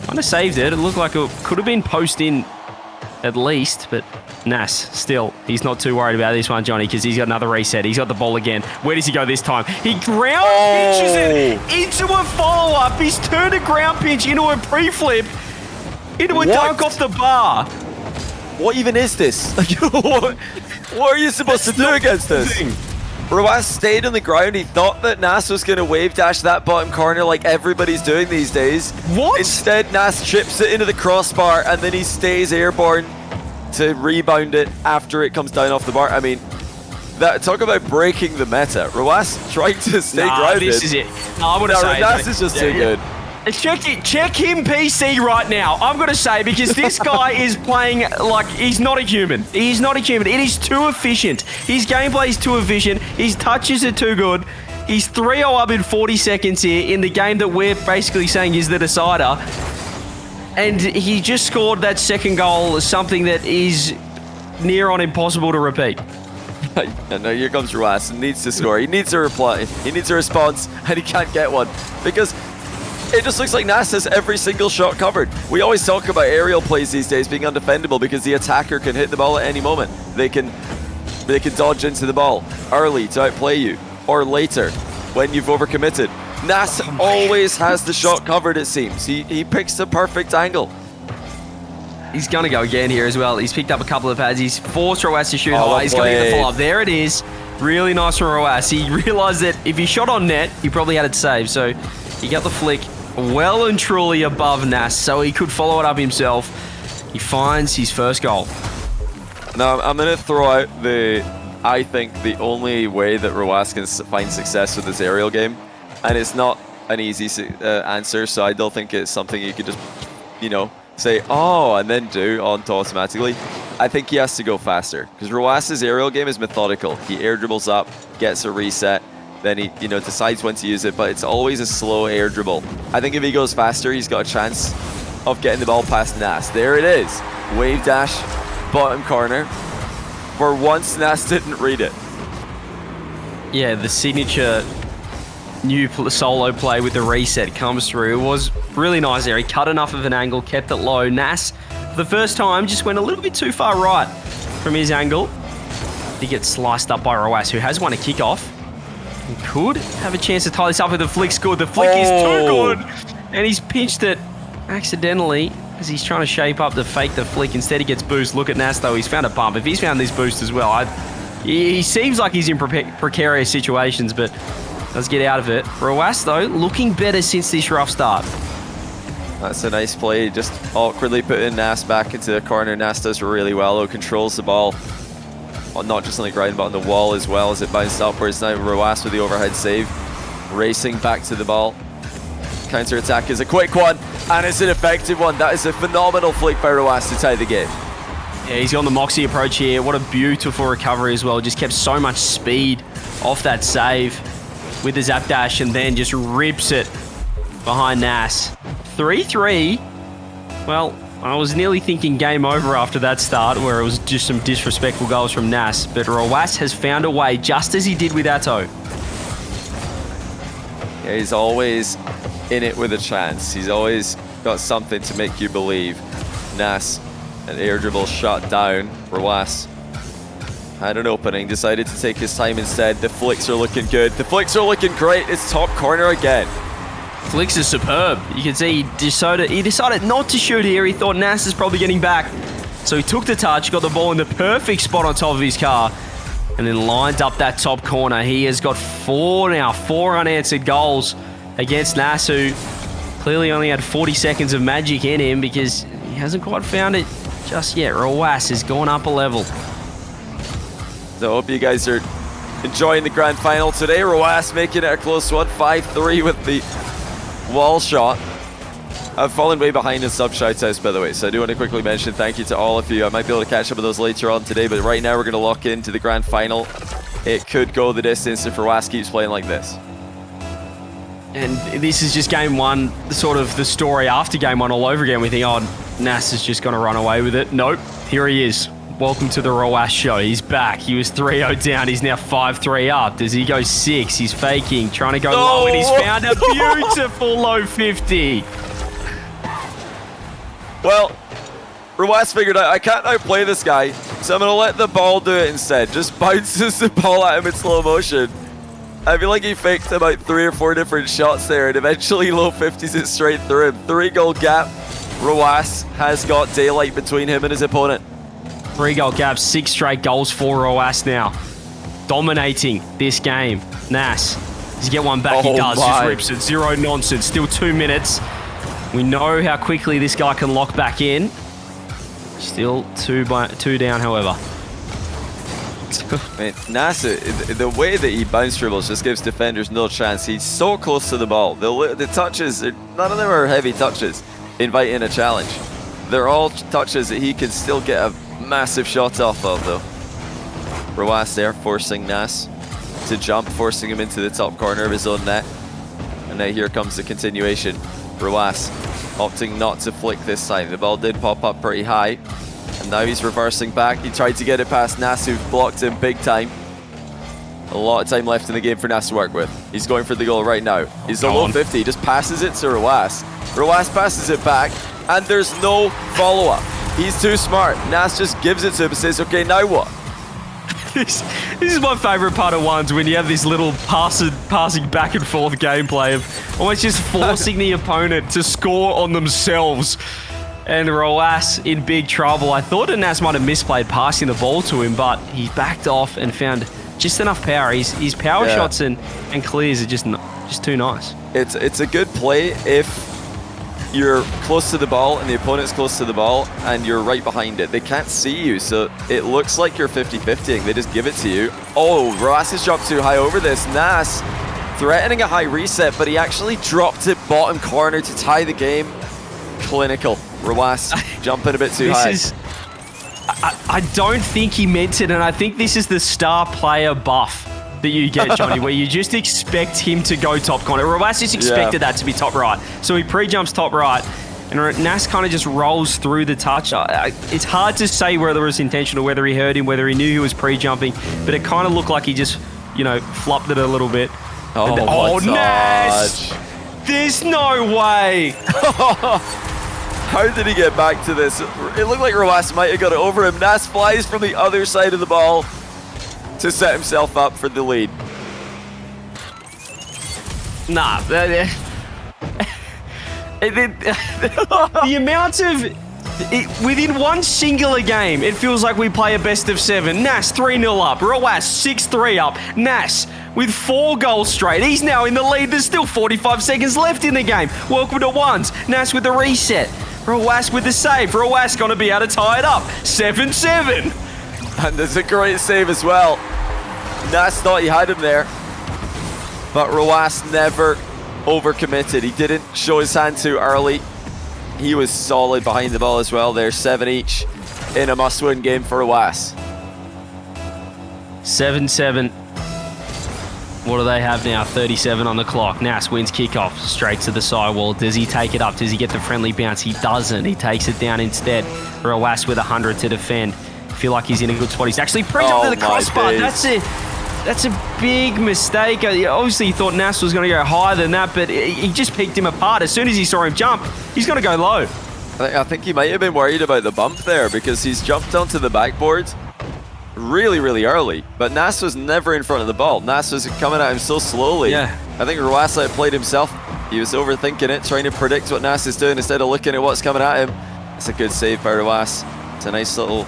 kind of saved it. It looked like it could have been post in at least, but Nass, still, he's not too worried about this one, Johnny, because he's got another reset. He's got the ball again. Where does he go this time? He ground pinches it into a follow-up. He's turned a ground pinch into a pre-flip, into a dunk off the bar. What even is this? What are you supposed to do against this? Rw9 stayed on the ground. He thought that Nass was going to wave dash that bottom corner like everybody's doing these days. What? Instead, Nass chips it into the crossbar and then he stays airborne to rebound it after it comes down off the bar. I mean, talk about breaking the meta. Rw9 trying to stay grounded. This is it. No, I want to say Nass is just too good. Check him PC right now. I'm going to say, because this guy is playing like he's not a human. He's not a human. It is too efficient. His gameplay is too efficient. His touches are too good. He's 3-0 up in 40 seconds here in the game that we're basically saying is the decider. And he just scored that second goal, something that is near on impossible to repeat. I know, here comes Rw9. He needs to score. He needs a reply. He needs a response, and he can't get one because it just looks like Nass has every single shot covered. We always talk about aerial plays these days being undefendable because the attacker can hit the ball at any moment. They can dodge into the ball early to outplay you, or later when you've overcommitted. Nass always has the shot covered, it seems. He picks the perfect angle. He's going to go again here as well. He's picked up a couple of pads. He's forced Rw9 to shoot high. He's going to get the follow-up. There it is. Really nice from Rw9. He realised that if he shot on net, he probably had it saved. So he got the flick well and truly above Nass, so he could follow it up himself. He finds his first goal. Now, I'm going to throw out I think the only way that Rw9 can find success with this aerial game, and it's not an easy answer, so I don't think it's something you could just, say, oh, and then do automatically. I think he has to go faster, because Rw9's aerial game is methodical. He air dribbles up, gets a reset, then he decides when to use it, but it's always a slow air dribble. I think if he goes faster, he's got a chance of getting the ball past Nass. There it is. Wave dash, bottom corner. For once, Nass didn't read it. Yeah, the signature new solo play with the reset comes through. It was really nice there. He cut enough of an angle, kept it low. Nass, for the first time, just went a little bit too far right from his angle. He gets sliced up by Rw9, who has won a kickoff. He could have a chance to tie this up if the flick's good. The flick is too good. And he's pinched it accidentally as he's trying to shape up to fake the flick. Instead, he gets boost. Look at Nass, though. He's found a bump. If he's found this boost as well, he seems like he's in precarious situations, but does get out of it. Rw9, though, looking better since this rough start. That's a nice play. Just awkwardly putting Nass back into the corner. Nass does really well, though. Controls the ball. Well, not just on the ground, but on the wall as well as it bounced upwards. Now Rw9 with the overhead save. Racing back to the ball. Counter-attack is a quick one, and it's an effective one. That is a phenomenal flick by Rw9 to tie the game. Yeah, he's got the Mawkzy approach here. What a beautiful recovery as well. Just kept so much speed off that save with the zap dash, and then just rips it behind Nass. 3-3. Well, I was nearly thinking game over after that start, where it was just some disrespectful goals from Nass, but Rw9 has found a way, just as he did with Atow. Yeah, he's always in it with a chance. He's always got something to make you believe. Nass, an air dribble shot down. Rw9 had an opening, decided to take his time instead. The flicks are looking good. The flicks are looking great. It's top corner again. Flicks is superb. You can see he decided not to shoot here. He thought Nass is probably getting back. So he took the touch, got the ball in the perfect spot on top of his car, and then lined up that top corner. He has got four unanswered goals against Nass, who clearly only had 40 seconds of magic in him because he hasn't quite found it just yet. Rw9 has gone up a level. So I hope you guys are enjoying the grand final today. Rw9 making it a close one, 5-3 with the wall shot. I've fallen way behind in sub shoutouts, by the way, so I do want to quickly mention thank you to all of you. I might be able to catch up with those later on today, but right now we're going to lock into the grand final. It could go the distance if Rw9 keeps playing like this. And this is just game one, sort of the story after game one all over again. We think, oh, Nass is just going to run away with it. Nope, here he is. Welcome to the Rw9 show. He's back. He was 3-0 down. He's now 5-3 up. Does he go 6? He's faking, trying to go low, and he's found a beautiful low 50. Well, Rw9 figured out, I can't outplay this guy, so I'm going to let the ball do it instead. Just bounces the ball at him in slow motion. I feel like he faked about 3 or 4 different shots there, and eventually low 50s it straight through him. 3-goal gap. Rw9 has got daylight between him and his opponent. 3-goal gap, 6 straight goals for Rw9 now. Dominating this game. Nass, does he get one back? He does, just rips it. Zero nonsense, still 2 minutes. We know how quickly this guy can lock back in. Still two down, however. Man, Nass, the way that he bounce dribbles just gives defenders no chance. He's so close to the ball. The touches, none of them are heavy touches inviting a challenge. They're all touches that he can still get a massive shot off of, though. Rw9 there forcing Nass to jump, forcing him into the top corner of his own net. And now here comes the continuation. Rw9 opting not to flick this time. The ball did pop up pretty high. And now he's reversing back. He tried to get it past Nass, who blocked him big time. A lot of time left in the game for Nass to work with. He's going for the goal right now. He's a low 50, just passes it to Rw9. Rw9 passes it back, and there's no follow-up. He's too smart. Nass just gives it to him and says, okay, now what? This is my favourite part of ones, when you have this little passing back and forth gameplay of almost just forcing the opponent to score on themselves. And Rw9 in big trouble. I thought Nass might have misplayed passing the ball to him, but he backed off and found just enough power. His power shots and clears are just too nice. It's a good play if you're close to the ball and the opponent's close to the ball and you're right behind it. They can't see you, so it looks like you're 50-50ing. They just give it to you. Oh, Rw9 has dropped too high over this. Nass threatening a high reset, but he actually dropped it bottom corner to tie the game. Clinical. Rw9 jumping a bit too high. I don't think he meant it, and I think this is the star player buff that you get, Johnny, where you just expect him to go top corner. Rw9 just expected that to be top right. So he pre-jumps top right, and Nass kind of just rolls through the touch. It's hard to say whether it was intentional, whether he heard him, whether he knew he was pre-jumping, but it kind of looked like he just, flopped it a little bit. Oh, Nass! There's no way! How did he get back to this? It looked like Rw9 might have got it over him. Nass flies from the other side of the ball to set himself up for the lead. Nah. The amount of... within one singular game, it feels like we play a best of 7. Nass 3-0 up. Rw9 6-3 up. Nass with 4 goals straight. He's now in the lead. There's still 45 seconds left in the game. Welcome to ones. Nass with the reset. Rw9 with the save. Rw9 going to be able to tie it up. 7-7. And there's a great save as well. Nass thought he had him there, but Rw9 never overcommitted. He didn't show his hand too early. He was solid behind the ball as well there. 7 each in a must-win game for Rw9. 7-7. What do they have now? 37 on the clock. Nass wins kickoff straight to the sidewall. Does he take it up? Does he get the friendly bounce? He doesn't. He takes it down instead. Rw9 with 100 to defend. Feel like he's in a good spot. He's actually pre-jumped to the crossbar. That's a big mistake. Obviously, he thought Nass was going to go higher than that, but he just picked him apart. As soon as he saw him jump, he's going to go low. I think he might have been worried about the bump there because he's jumped onto the backboard really, really early. But Nass was never in front of the ball. Nass was coming at him so slowly. Yeah. I think Rw9 played himself. He was overthinking it, trying to predict what Nass is doing instead of looking at what's coming at him. It's a good save by Rw9. It's a nice little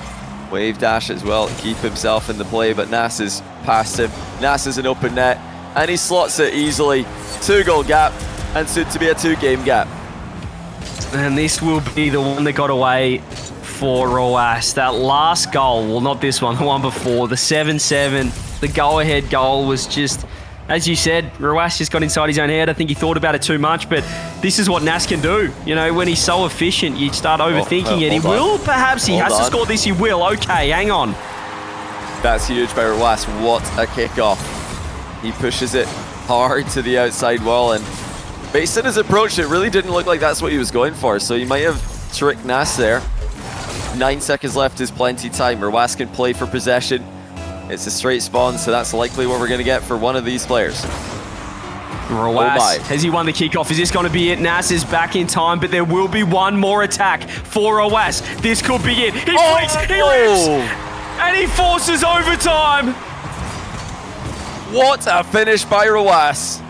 wave dash as well to keep himself in the play, but Nass is past him. Nass is an open net, and he slots it easily. 2-goal gap, and soon to be a 2-game gap. And this will be the one that got away for Rw9. That last goal, well, not this one, the one before, the 7-7, the go-ahead goal was just, as you said, Rw9 just got inside his own head. I think he thought about it too much, but this is what Nass can do. When he's so efficient, you start overthinking it. He will, perhaps. He has to score this. He will. Okay, hang on. That's huge by Rw9. What a kickoff. He pushes it hard to the outside wall, and based on his approach, it really didn't look like that's what he was going for, so he might have tricked Nass there. 9 seconds left is plenty time. Rw9 can play for possession. It's a straight spawn, so that's likely what we're going to get for one of these players. Rw9, has he won the kickoff? Is this going to be it? Nass is back in time, but there will be one more attack for Rw9. This could be it. He flicks, he rips, and he forces overtime. What a finish by Rw9.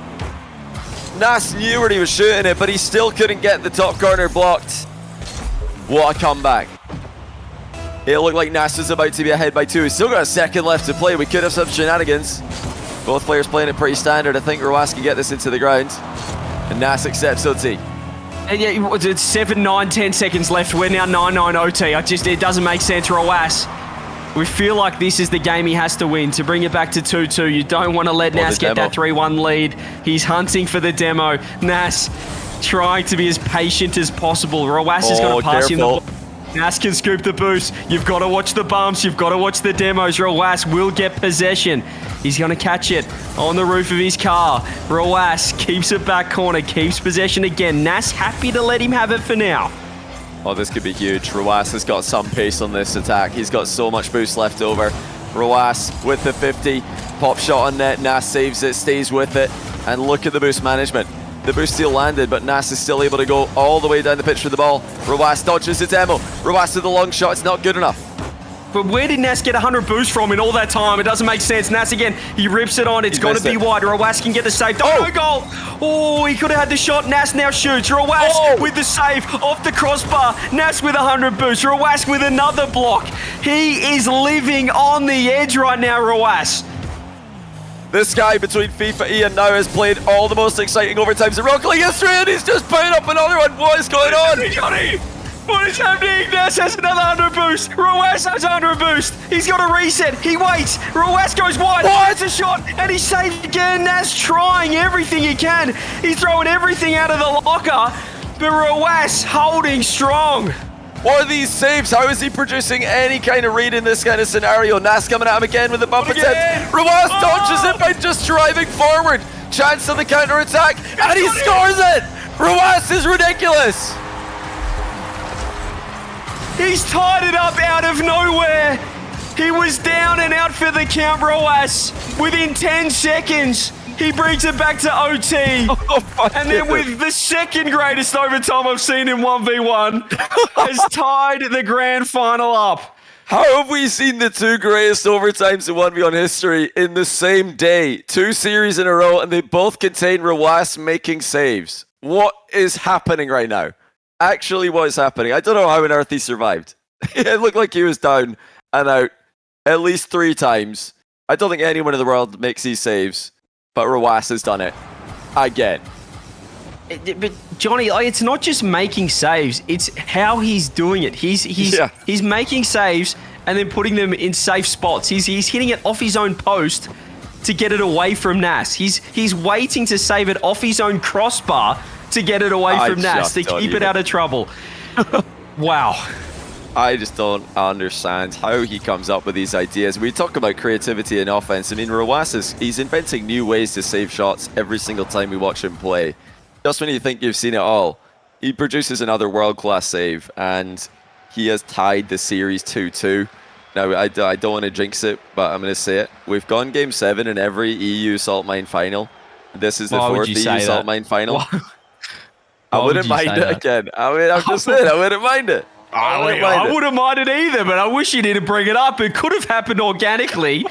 Nass knew where he was shooting it, but he still couldn't get the top corner blocked. What a comeback. It looked like Nass was about to be ahead by 2. He's still got a second left to play. We could have some shenanigans. Both players playing it pretty standard. I think Rw9 can get this into the ground. And Nass accepts OT. And yeah, it's 7, 9, 10 seconds left. We're now 9-9 OT. It doesn't make sense. Rw9, we feel like this is the game he has to win to bring it back to 2-2. You don't want to let Nass get that 3-1 lead. He's hunting for the demo. Nass trying to be as patient as possible. Rw9 is going to pass him the ball. Nass can scoop the boost. You've got to watch the bumps. You've got to watch the demos. Rw9 will get possession. He's going to catch it on the roof of his car. Rw9 keeps it back corner, keeps possession again. Nass happy to let him have it for now. Oh, this could be huge. Rw9 has got some pace on this attack. He's got so much boost left over. Rw9 with the 50. Pop shot on net. Nass saves it, stays with it. And look at the boost management. The boost still landed, but Nass is still able to go all the way down the pitch for the ball. Rw9 dodges the demo. Rw9 with the long shot. It's not good enough. But where did Nass get 100 boost from in all that time? It doesn't make sense. Nass again, he rips it on. It's got to be wide. Rw9 can get the save. No goal. Oh, he could have had the shot. Nass now shoots. Rw9 with the save off the crossbar. Nass with 100 boost. Rw9 with another block. He is living on the edge right now, Rw9. This guy between FIFA E and now has played all the most exciting overtimes in Rocket League history, and he's just putting up another one. What is going on? What is happening? Nass has another 100 boost. Rw9 has 100 boost. He's got a reset. He waits. Rw9 goes wide. It's a shot, and he's saved again. Nass trying everything he can. He's throwing everything out of the locker, but Rw9 holding strong. What are these saves? How is he producing any kind of read in this kind of scenario? Nass coming at him again with a bump attempt. Rw9 dodges it by just driving forward. Chance on the counter attack, and he scores it. Rw9 is ridiculous. He's tied it up out of nowhere. He was down and out for the count, Rw9. Within 10 seconds, he brings it back to OT. And then with the second greatest overtime I've seen in 1v1, has tied the grand final up. How have we seen the 2 greatest overtimes in 1v1 history in the same day? 2 series in a row, and they both contain Rw9 making saves. What is happening right now? Actually, what is happening? I don't know how on earth he survived. It looked like he was down and out at least 3 times. I don't think anyone in the world makes these saves, but Rw9 has done it again. But Johnny, it's not just making saves; it's how he's doing it. He's making saves and then putting them in safe spots. He's hitting it off his own post to get it away from Nass. He's waiting to save it off his own crossbar to get it away from Nass, to keep it out of trouble. Wow. I just don't understand how he comes up with these ideas. We talk about creativity in offense. I mean, Rw9 he's inventing new ways to save shots every single time we watch him play. Just when you think you've seen it all, he produces another world-class save, and he has tied the series 2-2. Now, I don't want to jinx it, but I'm going to say it. We've gone Game 7 in every EU Salt Mine final. This is the 4th EU Salt Mine final. I wouldn't mind it again. I mean, I'm just saying, I wouldn't mind it. I wouldn't mind it either, but I wish you didn't bring it up. It could have happened organically.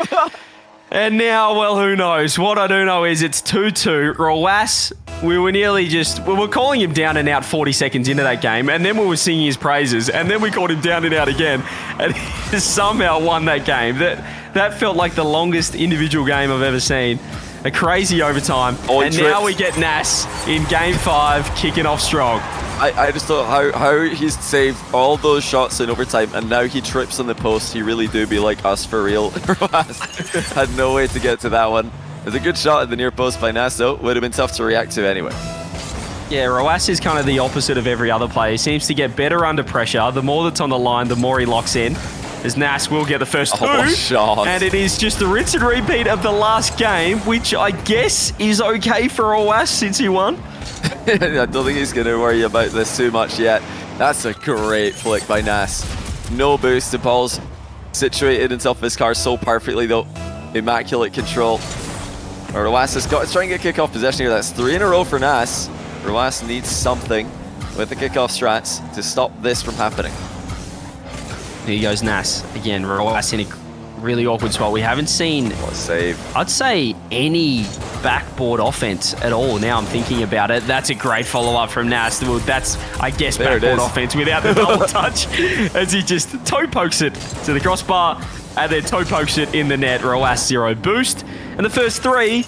And now, well, who knows? What I do know is it's 2-2. Rw9, we were calling him down and out 40 seconds into that game, and then we were singing his praises, and then we called him down and out again, and he somehow won that game. That felt like the longest individual game I've ever seen. A crazy overtime. And now we get Nass in Game 5, kicking off strong. I just thought how he's saved all those shots in overtime, and now he trips on the post. He really do be like us for real. Had no way to get to that one. It was a good shot at the near post by Nass, though. Would have been tough to react to anyway. Yeah, Rw9 is kind of the opposite of every other player. He seems to get better under pressure. The more that's on the line, the more he locks in. As Nass will get the first 2. And it is just the rinse and repeat of the last game, which I guess is okay for Rw9 since he won. I don't think he's going to worry about this too much yet. That's a great flick by Nass. No boost. TempoH's situated himself in his car so perfectly, though. Immaculate control. Rowas has got to try and get kickoff possession here. That's 3 in a row for Nass. Rowas needs something with the kickoff strats to stop this from happening. Here goes Nass. Again, Rowas in a really awkward spot. We haven't seen, What a save. I'd say, any backboard offense at all. Now I'm thinking about it. That's a great follow-up from Nass. Well, that's, I guess, There it backboard is. offense without the double touch as he just toe pokes it to the crossbar and then toe pokes it in the net. Rowas 0 boost. And the first 3,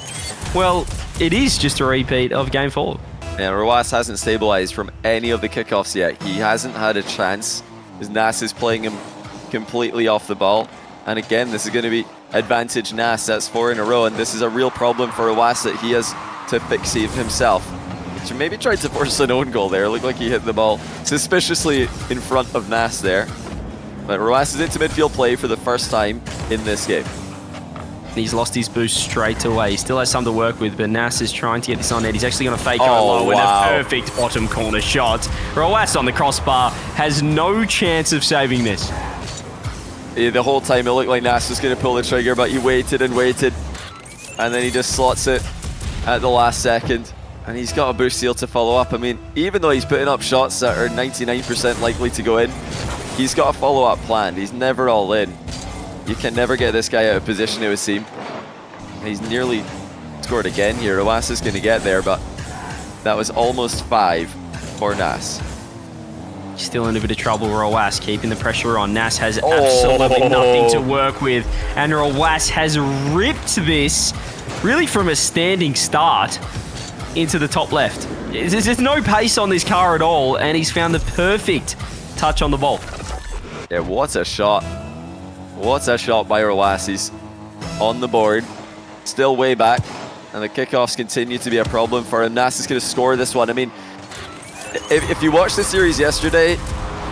well, it is just a repeat of game 4. And Rowas hasn't stabilized from any of the kickoffs yet. He hasn't had a chance as Nass is playing him completely off the ball. And again, this is going to be advantage Nass. That's 4 in a row, and this is a real problem for Rowas that he has to fix himself. He maybe tried to force an own goal there. It looked like he hit the ball suspiciously in front of Nass there. But Rowas is into midfield play for the first time in this game. He's lost his boost straight away. He still has some to work with, but Nass is trying to get this on net. He's actually going to fake going low and a perfect bottom corner shot. Rowas on the crossbar has no chance of saving this. Yeah, the whole time it looked like Nass was going to pull the trigger, but he waited and waited. And then he just slots it at the last second. And he's got a boost seal to follow up. I mean, even though he's putting up shots that are 99% likely to go in, he's got a follow-up planned. He's never all in. You can never get this guy out of position, it would seem. He's nearly scored again here. Rowas is going to get there, but that was almost 5 for Nass. Still in a bit of trouble, Rowas keeping the pressure on. Nass has absolutely nothing to work with. And Rowas has ripped this really from a standing start into the top left. There's no pace on this car at all, and he's found the perfect touch on the ball. Yeah, what a shot. What a shot by Rowas. He's on the board, still way back, and the kickoffs continue to be a problem for him. Nass is going to score this one. I mean, if you watched the series yesterday,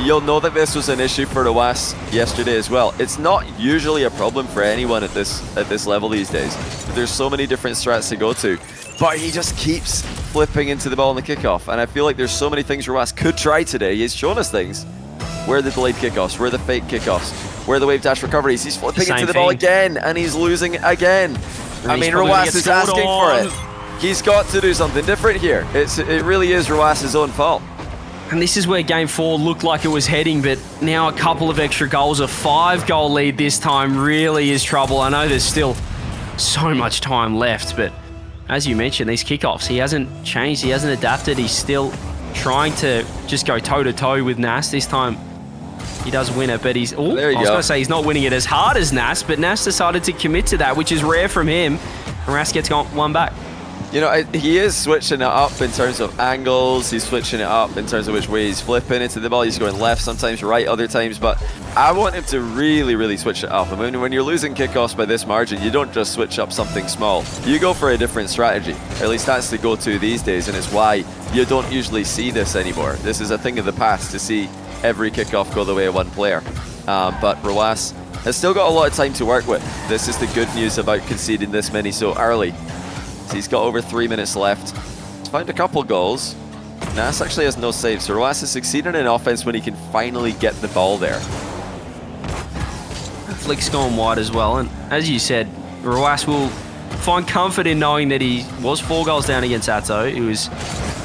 you'll know that this was an issue for Rowas yesterday as well. It's not usually a problem for anyone at this level these days. There's so many different strats to go to, but he just keeps flipping into the ball in the kickoff, and I feel like there's so many things Rowas could try today. He's shown us things. Where are the delayed kickoffs? Where are the fake kickoffs? Where are the wave dash recoveries? He's flipping into the ball again, and he's losing it again. I mean, Rowas is asking for it. He's got to do something different here. It really is Rowas' own fault. And this is where game 4 looked like it was heading, but now a couple of extra goals, a 5-goal lead this time really is trouble. I know there's still so much time left, but as you mentioned, these kickoffs, he hasn't changed, he hasn't adapted. He's still trying to just go toe-to-toe with Nass. This time he does win it, but he's... I was going to say he's not winning it as hard as Nass, but Nass decided to commit to that, which is rare from him. And Ras gets one back. You know, he is switching it up in terms of angles. He's switching it up in terms of which way he's flipping into the ball. He's going left, sometimes right, other times. But I want him to really, really switch it up. I mean, when you're losing kickoffs by this margin, you don't just switch up something small. You go for a different strategy. Or at least that's the go-to these days, and it's why you don't usually see this anymore. This is a thing of the past to see every kickoff go the way of one player. But Rowas has still got a lot of time to work with. This is the good news about conceding this many so early. So he's got over 3 minutes left. He's found a couple goals. Nass actually has no saves, so Rowas is succeeding in offense when he can finally get the ball there. Flick's gone wide as well, and as you said, Rowas will find comfort in knowing that he was 4 goals down against Atow. He was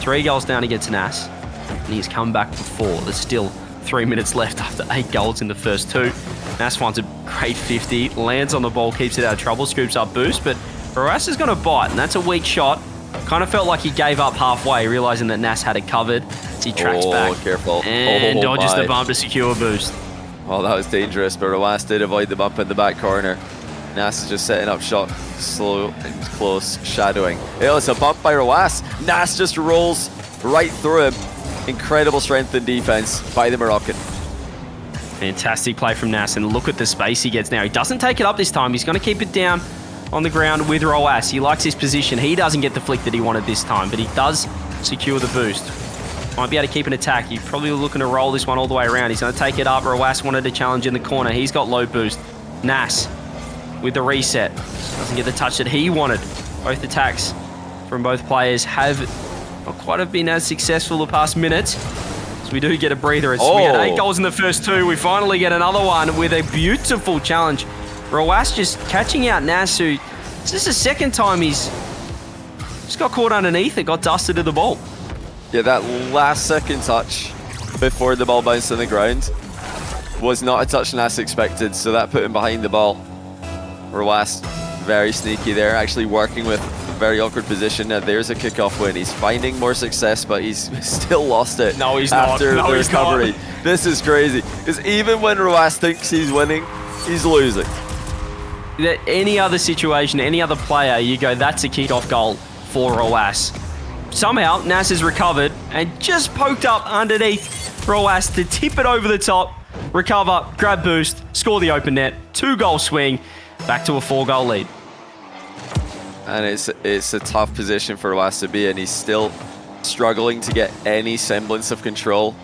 3 goals down against Nass, and he's come back for 4. There's still 3 minutes left after 8 goals in the first 2. Nass finds a great 50, lands on the ball, keeps it out of trouble, scoops up boost, but Rowas is going to bite, and that's a weak shot. Kind of felt like he gave up halfway, realizing that Nass had it covered. So he tracks back. Careful. And dodges the bump to secure a boost. Well, that was dangerous, but Rowas did avoid the bump in the back corner. Nass is just setting up shot, slow and close, shadowing. Oh, it's a bump by Rowas. Nass just rolls right through him. Incredible strength and defense by the Moroccan. Fantastic play from Nass, and look at the space he gets now. He doesn't take it up this time. He's going to keep it down on the ground with Rowas. He likes his position. He doesn't get the flick that he wanted this time, but he does secure the boost. Might be able to keep an attack. He's probably looking to roll this one all the way around. He's going to take it up. Rowas wanted to challenge in the corner. He's got low boost. Nass with the reset. Doesn't get the touch that he wanted. Both attacks from both players have not quite have been as successful the past minute. So we do get a breather. We had 8 goals in the first 2. We finally get another one with a beautiful challenge. Rowas just catching out Nass, who This is the second time he's just got caught underneath it, got dusted to the ball. Yeah, that last second touch before the ball bounced on the ground was not a touch Nass expected, so that put him behind the ball. Rw9 very sneaky there, actually working with a very awkward position. Now there's a kickoff win. He's finding more success, but he's still lost it. No, he's after not. No, the he's recovery. not. This is crazy, because even when Rw9 thinks he's winning, he's losing. Any other situation, any other player, you go, that's a kickoff goal for Rw9. Somehow, Nass has recovered and just poked up underneath Rw9 to tip it over the top, recover, grab boost, score the open net, 2-goal swing, back to a 4-goal lead. And it's a tough position for Rw9 to be in. He's still struggling to get any semblance of control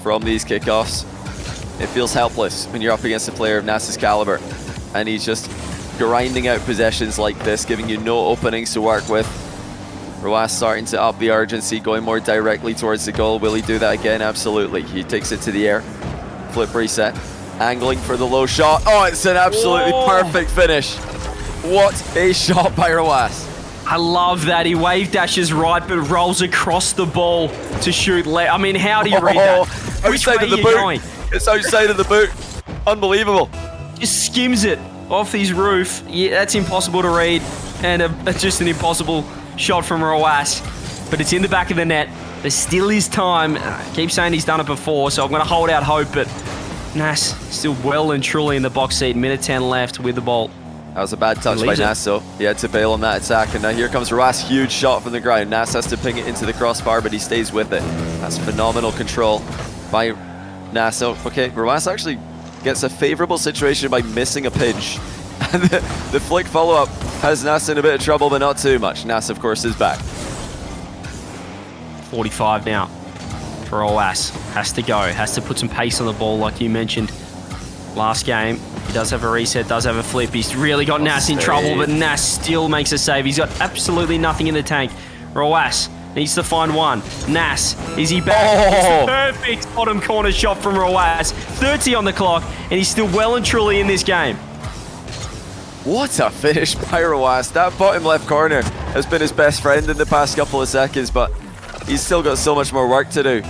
from these kickoffs. It feels helpless when you're up against a player of Nass's caliber, and he's just grinding out possessions like this, giving you no openings to work with. Rw9 starting to up the urgency, going more directly towards the goal. Will he do that again? Absolutely. He takes it to the air. Flip reset. Angling for the low shot. Oh, it's an absolutely perfect finish. What a shot by Rw9. I love that. He wave dashes right, but rolls across the ball to shoot left. I mean, how do you read that? Which way Outside of the are you boot. going? It's outside of the boot. Unbelievable. Just skims it off his roof. Yeah, that's impossible to read, and just an impossible shot from Rw9. But it's in the back of the net. There still is time. I keep saying he's done it before, so I'm going to hold out hope, but Nass still well and truly in the box seat. Minute 10 left with the ball. That was a bad touch by Nass, though. He had to bail on that attack, and now here comes Rw9. Huge shot from the ground. Nass has to ping it into the crossbar, but he stays with it. That's phenomenal control by Nass. So, okay, Rw9 actually gets a favorable situation by missing a pinch. And the flick follow-up has Nass in a bit of trouble, but not too much. Nass, of course, is back. 45 now for Rw9. Has to go. Has to put some pace on the ball, like you mentioned last game. He does have a reset, does have a flip. He's really got Nass in trouble, but Nass still makes a save. He's got absolutely nothing in the tank. Rw9 needs to find one. Nass, is he back? It's the perfect bottom corner shot from Rw9. 30 on the clock, and he's still well and truly in this game. What a finish by Rw9. That bottom left corner has been his best friend in the past couple of seconds, but he's still got so much more work to do.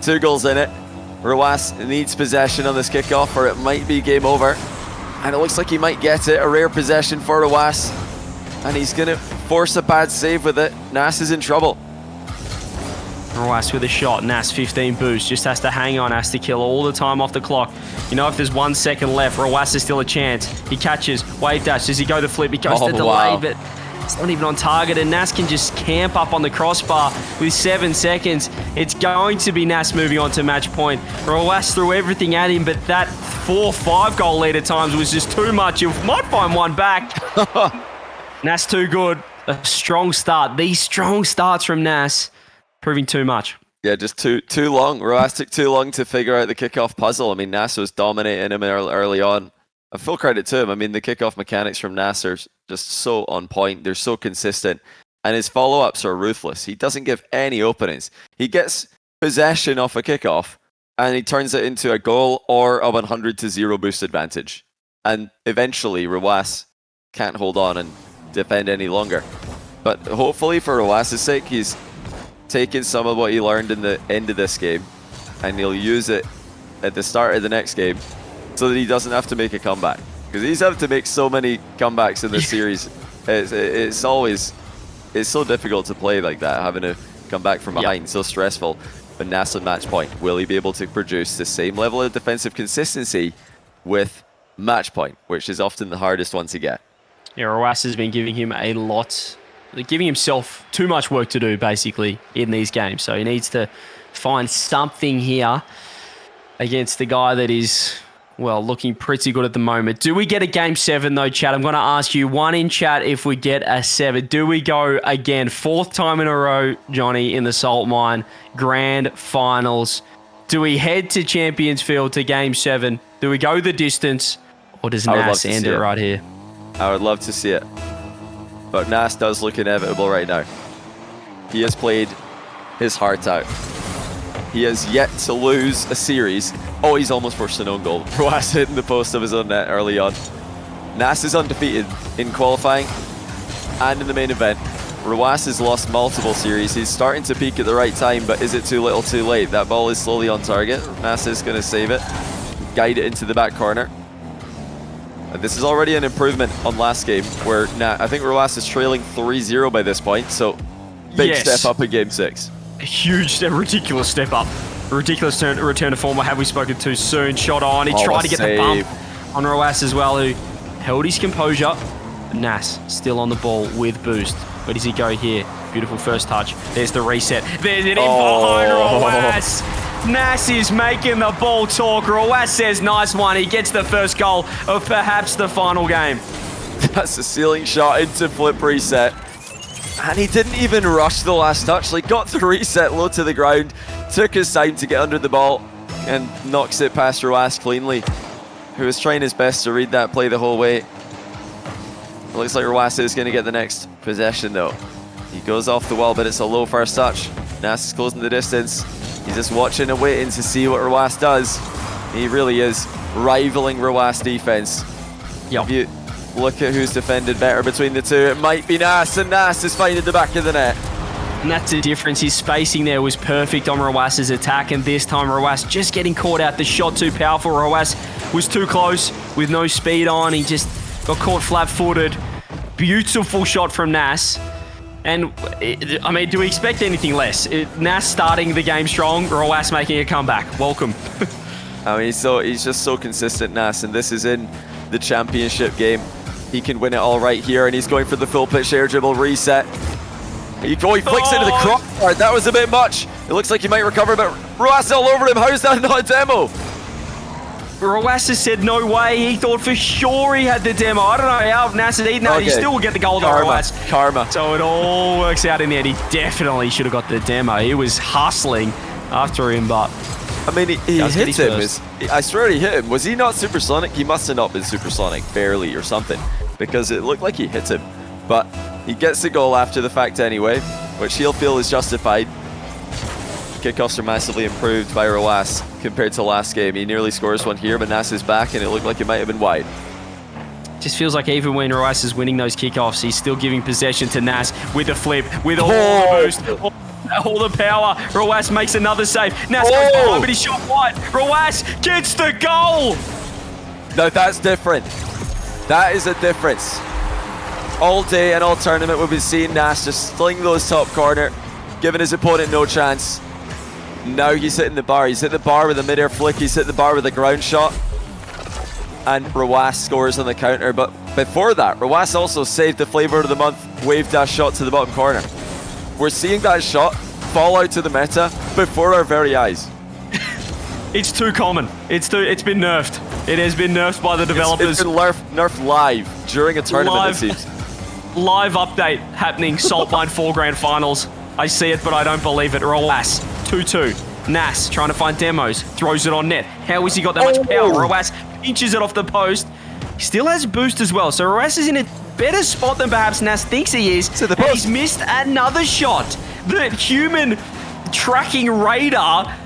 2 goals in it. Rw9 needs possession on this kickoff, or it might be game over. And it looks like he might get it. A rare possession for Rw9. And he's going to force a bad save with it. Nass is in trouble. Rw9 with a shot. Nass 15 boost. Just has to hang on. Has to kill all the time off the clock. You know, if there's 1 second left, Rw9 is still a chance. He catches. Wave dash. Does he go the flip? He goes the delay, but it's not even on target. And Nass can just camp up on the crossbar with 7 seconds. It's going to be Nass moving on to match point. Rw9 threw everything at him, but that 4-5 goal lead at times was just too much. You might find one back. Nass too good. A strong start. These strong starts from Nass proving too much. Yeah, just too long. Rw9 took too long to figure out the kickoff puzzle. I mean, Nass was dominating him early on. A full credit to him. I mean, the kickoff mechanics from Nass are just so on point. They're so consistent. And his follow-ups are ruthless. He doesn't give any openings. He gets possession off a kickoff, and he turns it into a goal or a 100-0 boost advantage. And eventually, Rw9 can't hold on and defend any longer. But hopefully, for Rw9's sake, he's taken some of what he learned in the end of this game, and he'll use it at the start of the next game so that he doesn't have to make a comeback. Because he's having to make so many comebacks in this series. It's so difficult to play like that, having to come back from behind, so stressful. But Nass on match point, will he be able to produce the same level of defensive consistency with match point, which is often the hardest one to get? Yeah, Rw9 has been giving him a lot, giving himself too much work to do, basically, in these games. So he needs to find something here against the guy that is, well, looking pretty good at the moment. Do we get a game 7 though, chat? I'm going to ask you, one in chat, if we get a 7. Do we go again? 4th time in a row, Johnny, in the Salt Mine Grand Finals. Do we head to Champions Field to game 7? Do we go the distance? Or does Nass end it right here? I would love to see it. But Nass does look inevitable right now. He has played his heart out. He has yet to lose a series. Oh, he's almost forced an own goal. Rw9 hitting the post of his own net early on. Nass is undefeated in qualifying. and in the main event. Rw9 has lost multiple series. He's starting to peak at the right time, but is it too little too late? That ball is slowly on target. Nass is going to save it, guide it into the back corner. And this is already an improvement on last game, where I think Rw9 is trailing 3-0 by this point, so big step up in Game 6. A huge, ridiculous step up. A ridiculous return to form. Have we spoken too soon? Shot on. He tried to get the bump on Rw9 as well, who held his composure. Nass still on the ball with boost. Where does he go here? Beautiful first touch. There's the reset. There's it in behind Rw9. Nass is making the ball talk. Rw9 says nice one. He gets the first goal of perhaps the final game. That's a ceiling shot into flip reset. And he didn't even rush the last touch. Like, got the reset low to the ground, took his time to get under the ball, and knocks it past Rw9 cleanly, who was trying his best to read that play the whole way. It looks like Rw9 is going to get the next possession though. He goes off the wall, but it's a low first touch. Nass is closing the distance. He's just watching and waiting to see what Rw9 does. He really is rivaling Rw9 defense. If you look at who's defended better between the two, it might be Nass, and Nass is finding the back of the net. And that's the difference. His spacing there was perfect on Rw9's attack, and this time Rw9 just getting caught out. The shot too powerful. Rw9 was too close with no speed on. He just got caught flat-footed. Beautiful shot from Nass. And, I mean, do we expect anything less? Nass starting the game strong, Rw9 making a comeback. Welcome. I mean, he's just so consistent, Nass, and this is in the championship game. He can win it all right here, and he's going for the full pitch air dribble reset. He flicks into the crossbar. That was a bit much. It looks like he might recover, but Rw9 all over him. How's that not a demo? Rw9 said no way. He thought for sure he had the demo. I don't know how Nass had eaten that. He still will get the goal though, Rw9. Karma. So it all works out in the end. He definitely should have got the demo. He was hustling after him, but... I mean, he hit him. I swear he hit him. Was he not supersonic? He must have not been supersonic, barely or something, because it looked like he hit him. But he gets the goal after the fact anyway, which he'll feel is justified. Kickoffs are massively improved by Rw9 compared to last game. He nearly scores one here, but Nass is back, and it looked like it might have been wide. Just feels like even when Rw9 is winning those kickoffs, he's still giving possession to Nass with a flip, with all the boost, all the power. Rw9 makes another save. Nass goes behind, but he's shot wide. Rw9 gets the goal. No, that's different. That is a difference. All day and all tournament, we've been seeing Nass just sling those top corner, giving his opponent no chance. Now he's hitting the bar. He's hit the bar with a mid-air flick. He's hit the bar with a ground shot. And Rw9 scores on the counter. But before that, Rw9 also saved the flavor of the month wave dash shot to the bottom corner. We're seeing that shot fall out to the meta before our very eyes. It's too common. It's been nerfed. It has been nerfed by the developers. It's been nerfed live during a tournament, it seems. Live update happening. Saltline 4 grand finals. I see it, but I don't believe it. Rw9 2-2. Nass trying to find demos. Throws it on net. How has he got that much power? Rw9 pinches it off the post. He still has boost as well. So Rw9 is in a better spot than perhaps Nass thinks he is. To the post. He's missed another shot. The human tracking radar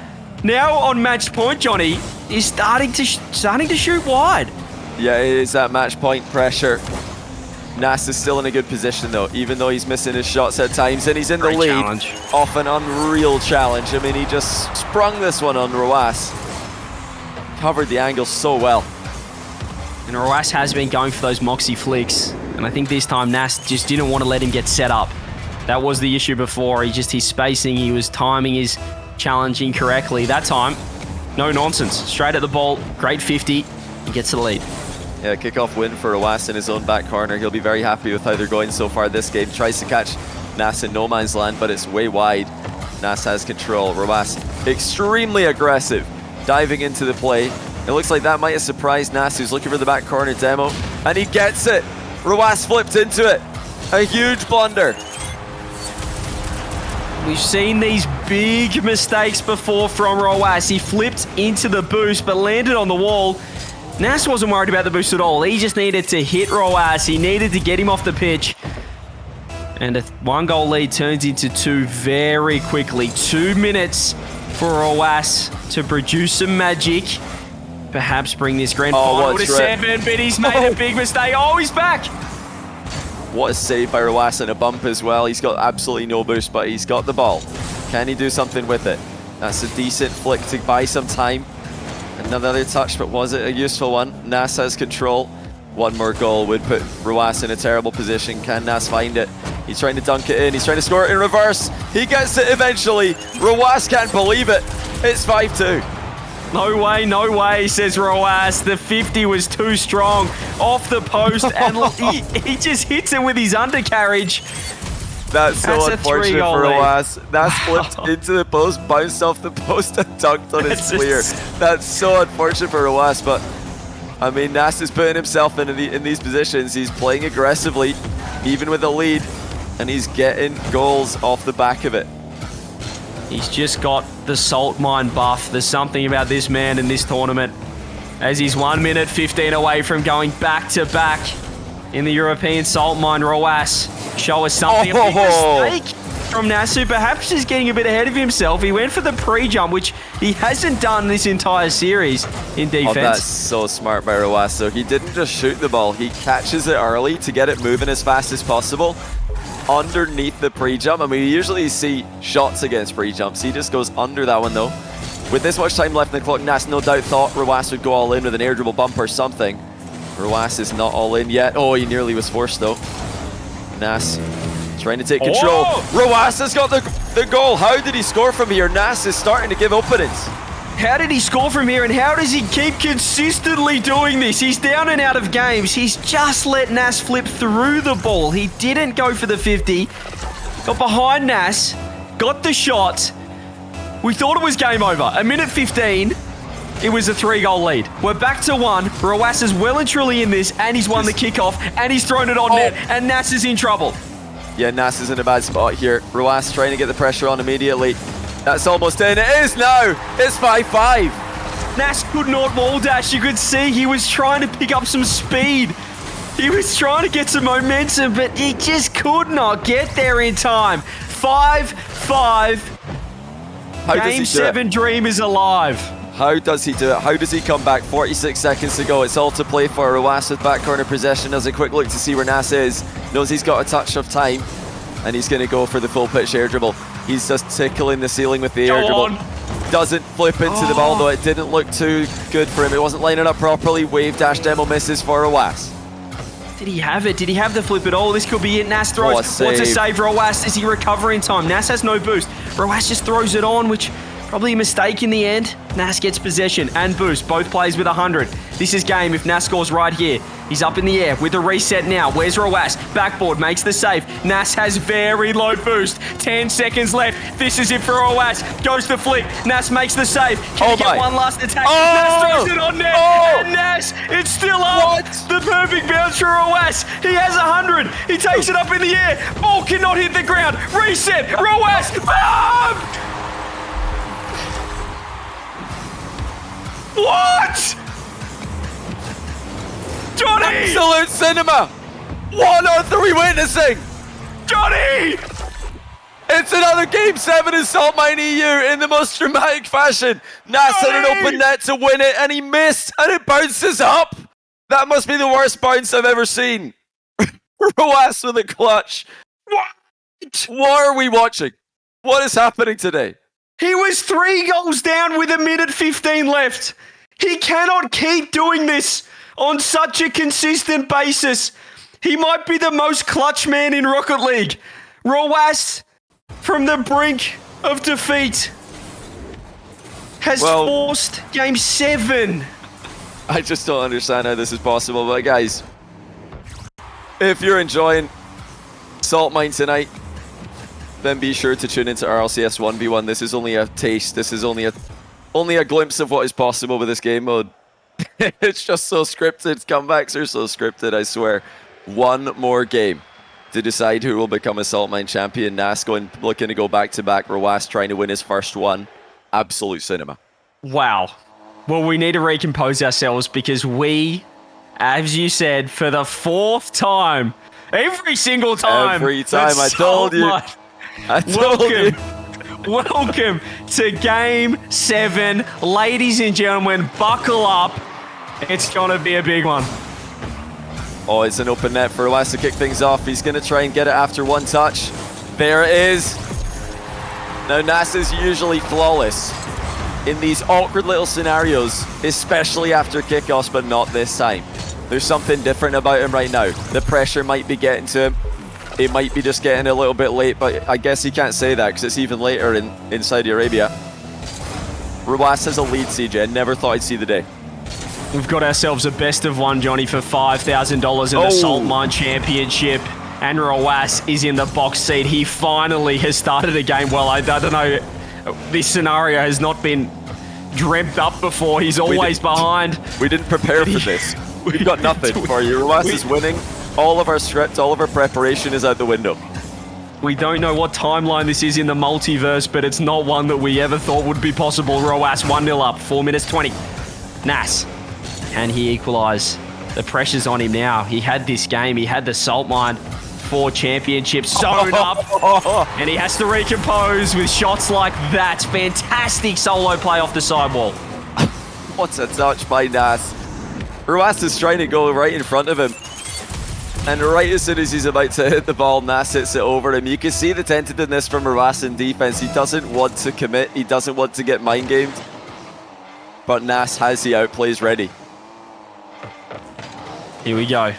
now on match point, Johnny, is starting to shoot wide. Yeah, it is that match point pressure. Nass is still in a good position though, even though he's missing his shots at times, and he's in the lead off an unreal challenge. I mean, he just sprung this one on Rw9. Covered the angle so well. And Rw9 has been going for those Mawkzy flicks, and I think this time Nass just didn't want to let him get set up. That was the issue before. His spacing, he was timing his challenge incorrectly. That time, no nonsense. Straight at the ball, great 50, he gets the lead. Yeah, kickoff win for Rw9 in his own back corner. He'll be very happy with how they're going so far this game. Tries to catch Nass in no man's land, but it's way wide. Nass has control. Rw9 extremely aggressive, diving into the play. It looks like that might have surprised Nass, who's looking for the back corner demo, and he gets it. Rw9 flipped into it. A huge blunder. We've seen these big mistakes before from Rw9. He flipped into the boost, but landed on the wall. Nass wasn't worried about the boost at all. He just needed to hit Rw9. He needed to get him off the pitch. And a 1-goal lead turns into 2 very quickly. 2 minutes for Rw9 to produce some magic. Perhaps bring this grand final to 7, but he's made a big mistake. Oh, he's back. What a save by Rw9 and a bump as well. He's got absolutely no boost, but he's got the ball. Can he do something with it? That's a decent flick to buy some time. Another touch, but was it a useful one? Nass has control. One more goal would put Rw9 in a terrible position. Can Nass find it? He's trying to dunk it in. He's trying to score it in reverse. He gets it eventually. Rw9 can't believe it. It's 5-2. No way, says Rw9. The 50 was too strong. Off the post, and he just hits it with his undercarriage. That's so unfortunate for Rw9. Nass flipped into the post, bounced off the post, and dunked on his clear. That's so unfortunate for Rw9, but I mean, Nass is putting himself in these positions. He's playing aggressively, even with a lead, and he's getting goals off the back of it. He's just got the salt mine buff. There's something about this man in this tournament, as he's 1 minute 15 away from going back-to-back in the European salt mine. Rw9, show us something. A big mistake from Nass, who perhaps is getting a bit ahead of himself. He went for the pre-jump, which he hasn't done this entire series in defense. Oh, that's so smart by Rw9. So he didn't just shoot the ball. He catches it early to get it moving as fast as possible underneath the pre-jump. I mean, we usually see shots against pre-jumps. He just goes under that one, though. With this much time left in the clock, Nass no doubt thought Rw9 would go all in with an air dribble bump or something. Rw9 is not all in yet. Oh, he nearly was forced, though. Nass trying to take control. Rw9 has got the goal. How did he score from here? Nass is starting to give openings. How did he score from here, and how does he keep consistently doing this? He's down and out of games. He's just let Nass flip through the ball. He didn't go for the 50. Got behind Nass, got the shot. We thought it was game over. A minute 15, it was a 3-goal lead. We're back to 1. Rw9 is well and truly in this, and he's won the kickoff, and he's thrown it on net, and Nass is in trouble. Yeah, Nass is in a bad spot here. Rw9 trying to get the pressure on immediately. That's almost in. It is now. It's 5-5. Nass could not wall dash. You could see he was trying to pick up some speed. He was trying to get some momentum, but he just could not get there in time. 5-5. Game 7 dream is alive. How does he do it? How does he come back? 46 seconds to go. It's all to play for. Rw9 with back corner possession. Does a quick look to see where Nass is. Knows he's got a touch of time. And he's going to go for the full pitch air dribble. He's just tickling the ceiling with the air dribble. Doesn't flip into the ball, though. It didn't look too good for him. It wasn't lining up properly. Wave dash demo misses for Rw9. Did he have it? Did he have the flip at all? This could be it. Nass throws. What's a save? Rw9. Does he recover in time? Nass has no boost. Rw9 just throws it on, which probably a mistake in the end. Nass gets possession and boost. Both plays with 100. This is game if Nass scores right here. He's up in the air with a reset now. Where's Rw9? Backboard makes the save. Nass has very low boost. 10 seconds left. This is it for Rw9. Goes to flick. Nass makes the save. Can he get one last attack? Nass throws it on net. And Nass, it's still up. The perfect bounce for Rw9. He has 100. He takes it up in the air. Ball cannot hit the ground. Reset. Rw9. Bam! What? Johnny! Absolute cinema! What on earth are we witnessing? Johnny! It's another Game 7 in Salt Mine EU in the most dramatic fashion. Nass had an open net to win it, and he missed, and it bounces up. That must be the worst bounce I've ever seen. Rw9 with a clutch. What are we watching? What is happening today? He was 3 goals down with a minute 15 left. He cannot keep doing this on such a consistent basis. He might be the most clutch man in Rocket League. Rw9, from the brink of defeat, has forced Game 7. I just don't understand how this is possible. But guys, if you're enjoying Salt Mine tonight, then be sure to tune into RLCS 1v1. This is only a taste. This is only a glimpse of what is possible with this game mode. It's just so scripted. Comebacks are so scripted, I swear. One more game to decide who will become a Salt Mine champion. Nass looking to go back-to-back. Rw9 trying to win his first one. Absolute cinema. Wow. Well, we need to recompose ourselves because we, as you said, for the 4th time, every single time. Every time, I told you. Welcome to Game 7. Ladies and gentlemen, buckle up. It's going to be a big one. Oh, it's an open net for Rw9 to kick things off. He's going to try and get it after one touch. There it is. Now, Nass is usually flawless in these awkward little scenarios, especially after kickoffs, but not this time. There's something different about him right now. The pressure might be getting to him. It might be just getting a little bit late, but I guess he can't say that because it's even later in Saudi Arabia. Rw9 has a lead, CJ. Never thought I'd see the day. We've got ourselves a best of one, Johnny, for $5,000 in the Salt Mine Championship. And Rw9 is in the box seat. He finally has started a game well. I don't know. This scenario has not been dreamt up before. He's always behind. We didn't prepare for this. We've got nothing for you. Rw9 is winning. All of our script, all of our preparation is out the window. We don't know what timeline this is in the multiverse, but it's not one that we ever thought would be possible. Rw9 1-0 up, 4 minutes 20. Nass, can he equalise? The pressure's on him now. He had this game. He had the Salt Mine 4 championships sewn up, and he has to recompose with shots like that. Fantastic solo play off the sidewall. What's a touch by Nass? Rw9 is trying to go right in front of him. And right as soon as he's about to hit the ball, Nass hits it over him. You can see the tentativeness from Rw9 in defense. He doesn't want to commit. He doesn't want to get mind gamed. But Nass has the outplays ready. Here we go.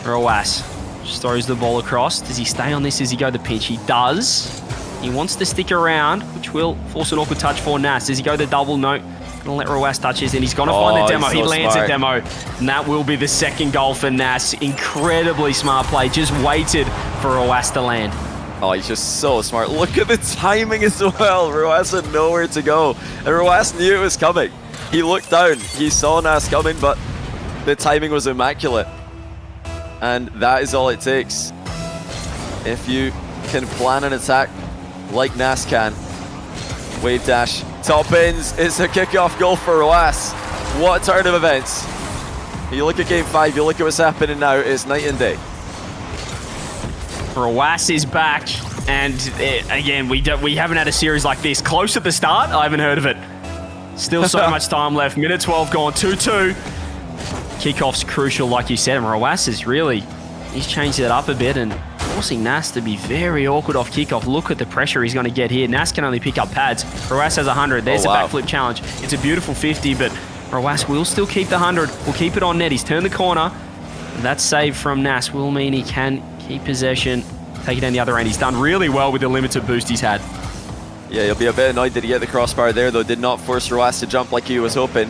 Rw9 just throws the ball across. Does he stay on this as he go the pitch? He does. He wants to stick around, which will force an awkward touch for Nass. Does he go the double? No. Gonna let Rw9 touch his, and he's gonna find the demo. So he lands smart. a demo, and that will be the second goal for Nass. Incredibly smart play. Just waited for Rw9 to land. Oh, he's just so smart. Look at the timing as well. Rw9 had nowhere to go. And Rw9 knew it was coming. He looked down. He saw Nass coming, but the timing was immaculate. And that is all it takes. If you can plan an attack like Nass can. Wave dash. Top ins. It's a kickoff goal for Rw9. What a turn of events. You look at game 5, you look at what's happening now, it's night and day. Rw9 is back, and again, we haven't had a series like this. Close at the start, I haven't heard of it. Still so much time left. Minute 12 gone, 2-2. Kickoff's crucial, like you said, and Rw9 is really, he's changed it up a bit and forcing Nass to be very awkward off kickoff. Look at the pressure he's going to get here. Nass can only pick up pads. Rw9 has 100. There's a backflip challenge. It's a beautiful 50, but Rw9 will still keep the 100. We'll keep it on net. He's turned the corner. That save from Nass will mean he can keep possession, take it down the other end. He's done really well with the limited boost he's had. Yeah, he'll be a bit annoyed that he hit the crossbar there, though. Did not force Rw9 to jump like he was hoping.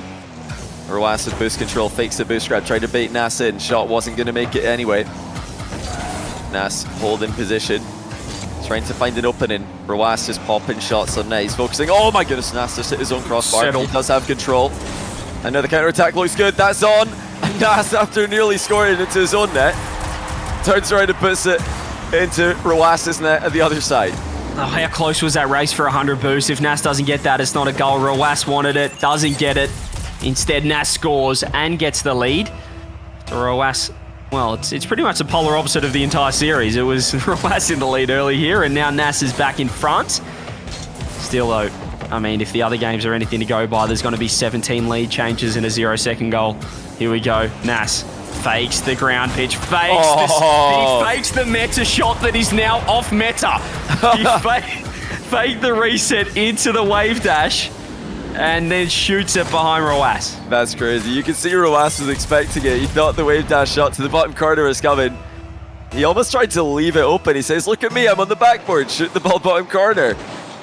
Rw9 with boost control, fakes the boost grab, tried to bait Nass in. Shot wasn't going to make it anyway. Nass holding position, trying to find an opening. Rw9 just popping shots on net. He's focusing. Oh my goodness, Nass just hit his own crossbar. Settled. He does have control. And now the counter-attack looks good. That's on. And Nass, after nearly scoring into his own net, turns around and puts it into Rw9's net at the other side. Oh, how close was that race for 100 boost? If Nass doesn't get that, it's not a goal. Rw9 wanted it, doesn't get it. Instead, Nass scores and gets the lead. Rw9, well, it's pretty much the polar opposite of the entire series. It was Rw9 in the lead early here, and now Nass is back in front. Still, though, I mean, if the other games are anything to go by, there's going to be 17 lead changes and a 0-second goal. Here we go. Nass fakes the ground pitch, he fakes the meta shot that is now off meta. He faked the reset into the wave dash and then shoots it behind Rw9. That's crazy. You can see Rw9 was expecting it. He thought the wave dash shot to the bottom corner was coming. He almost tried to leave it open. He says, look at me, I'm on the backboard, shoot the ball bottom corner.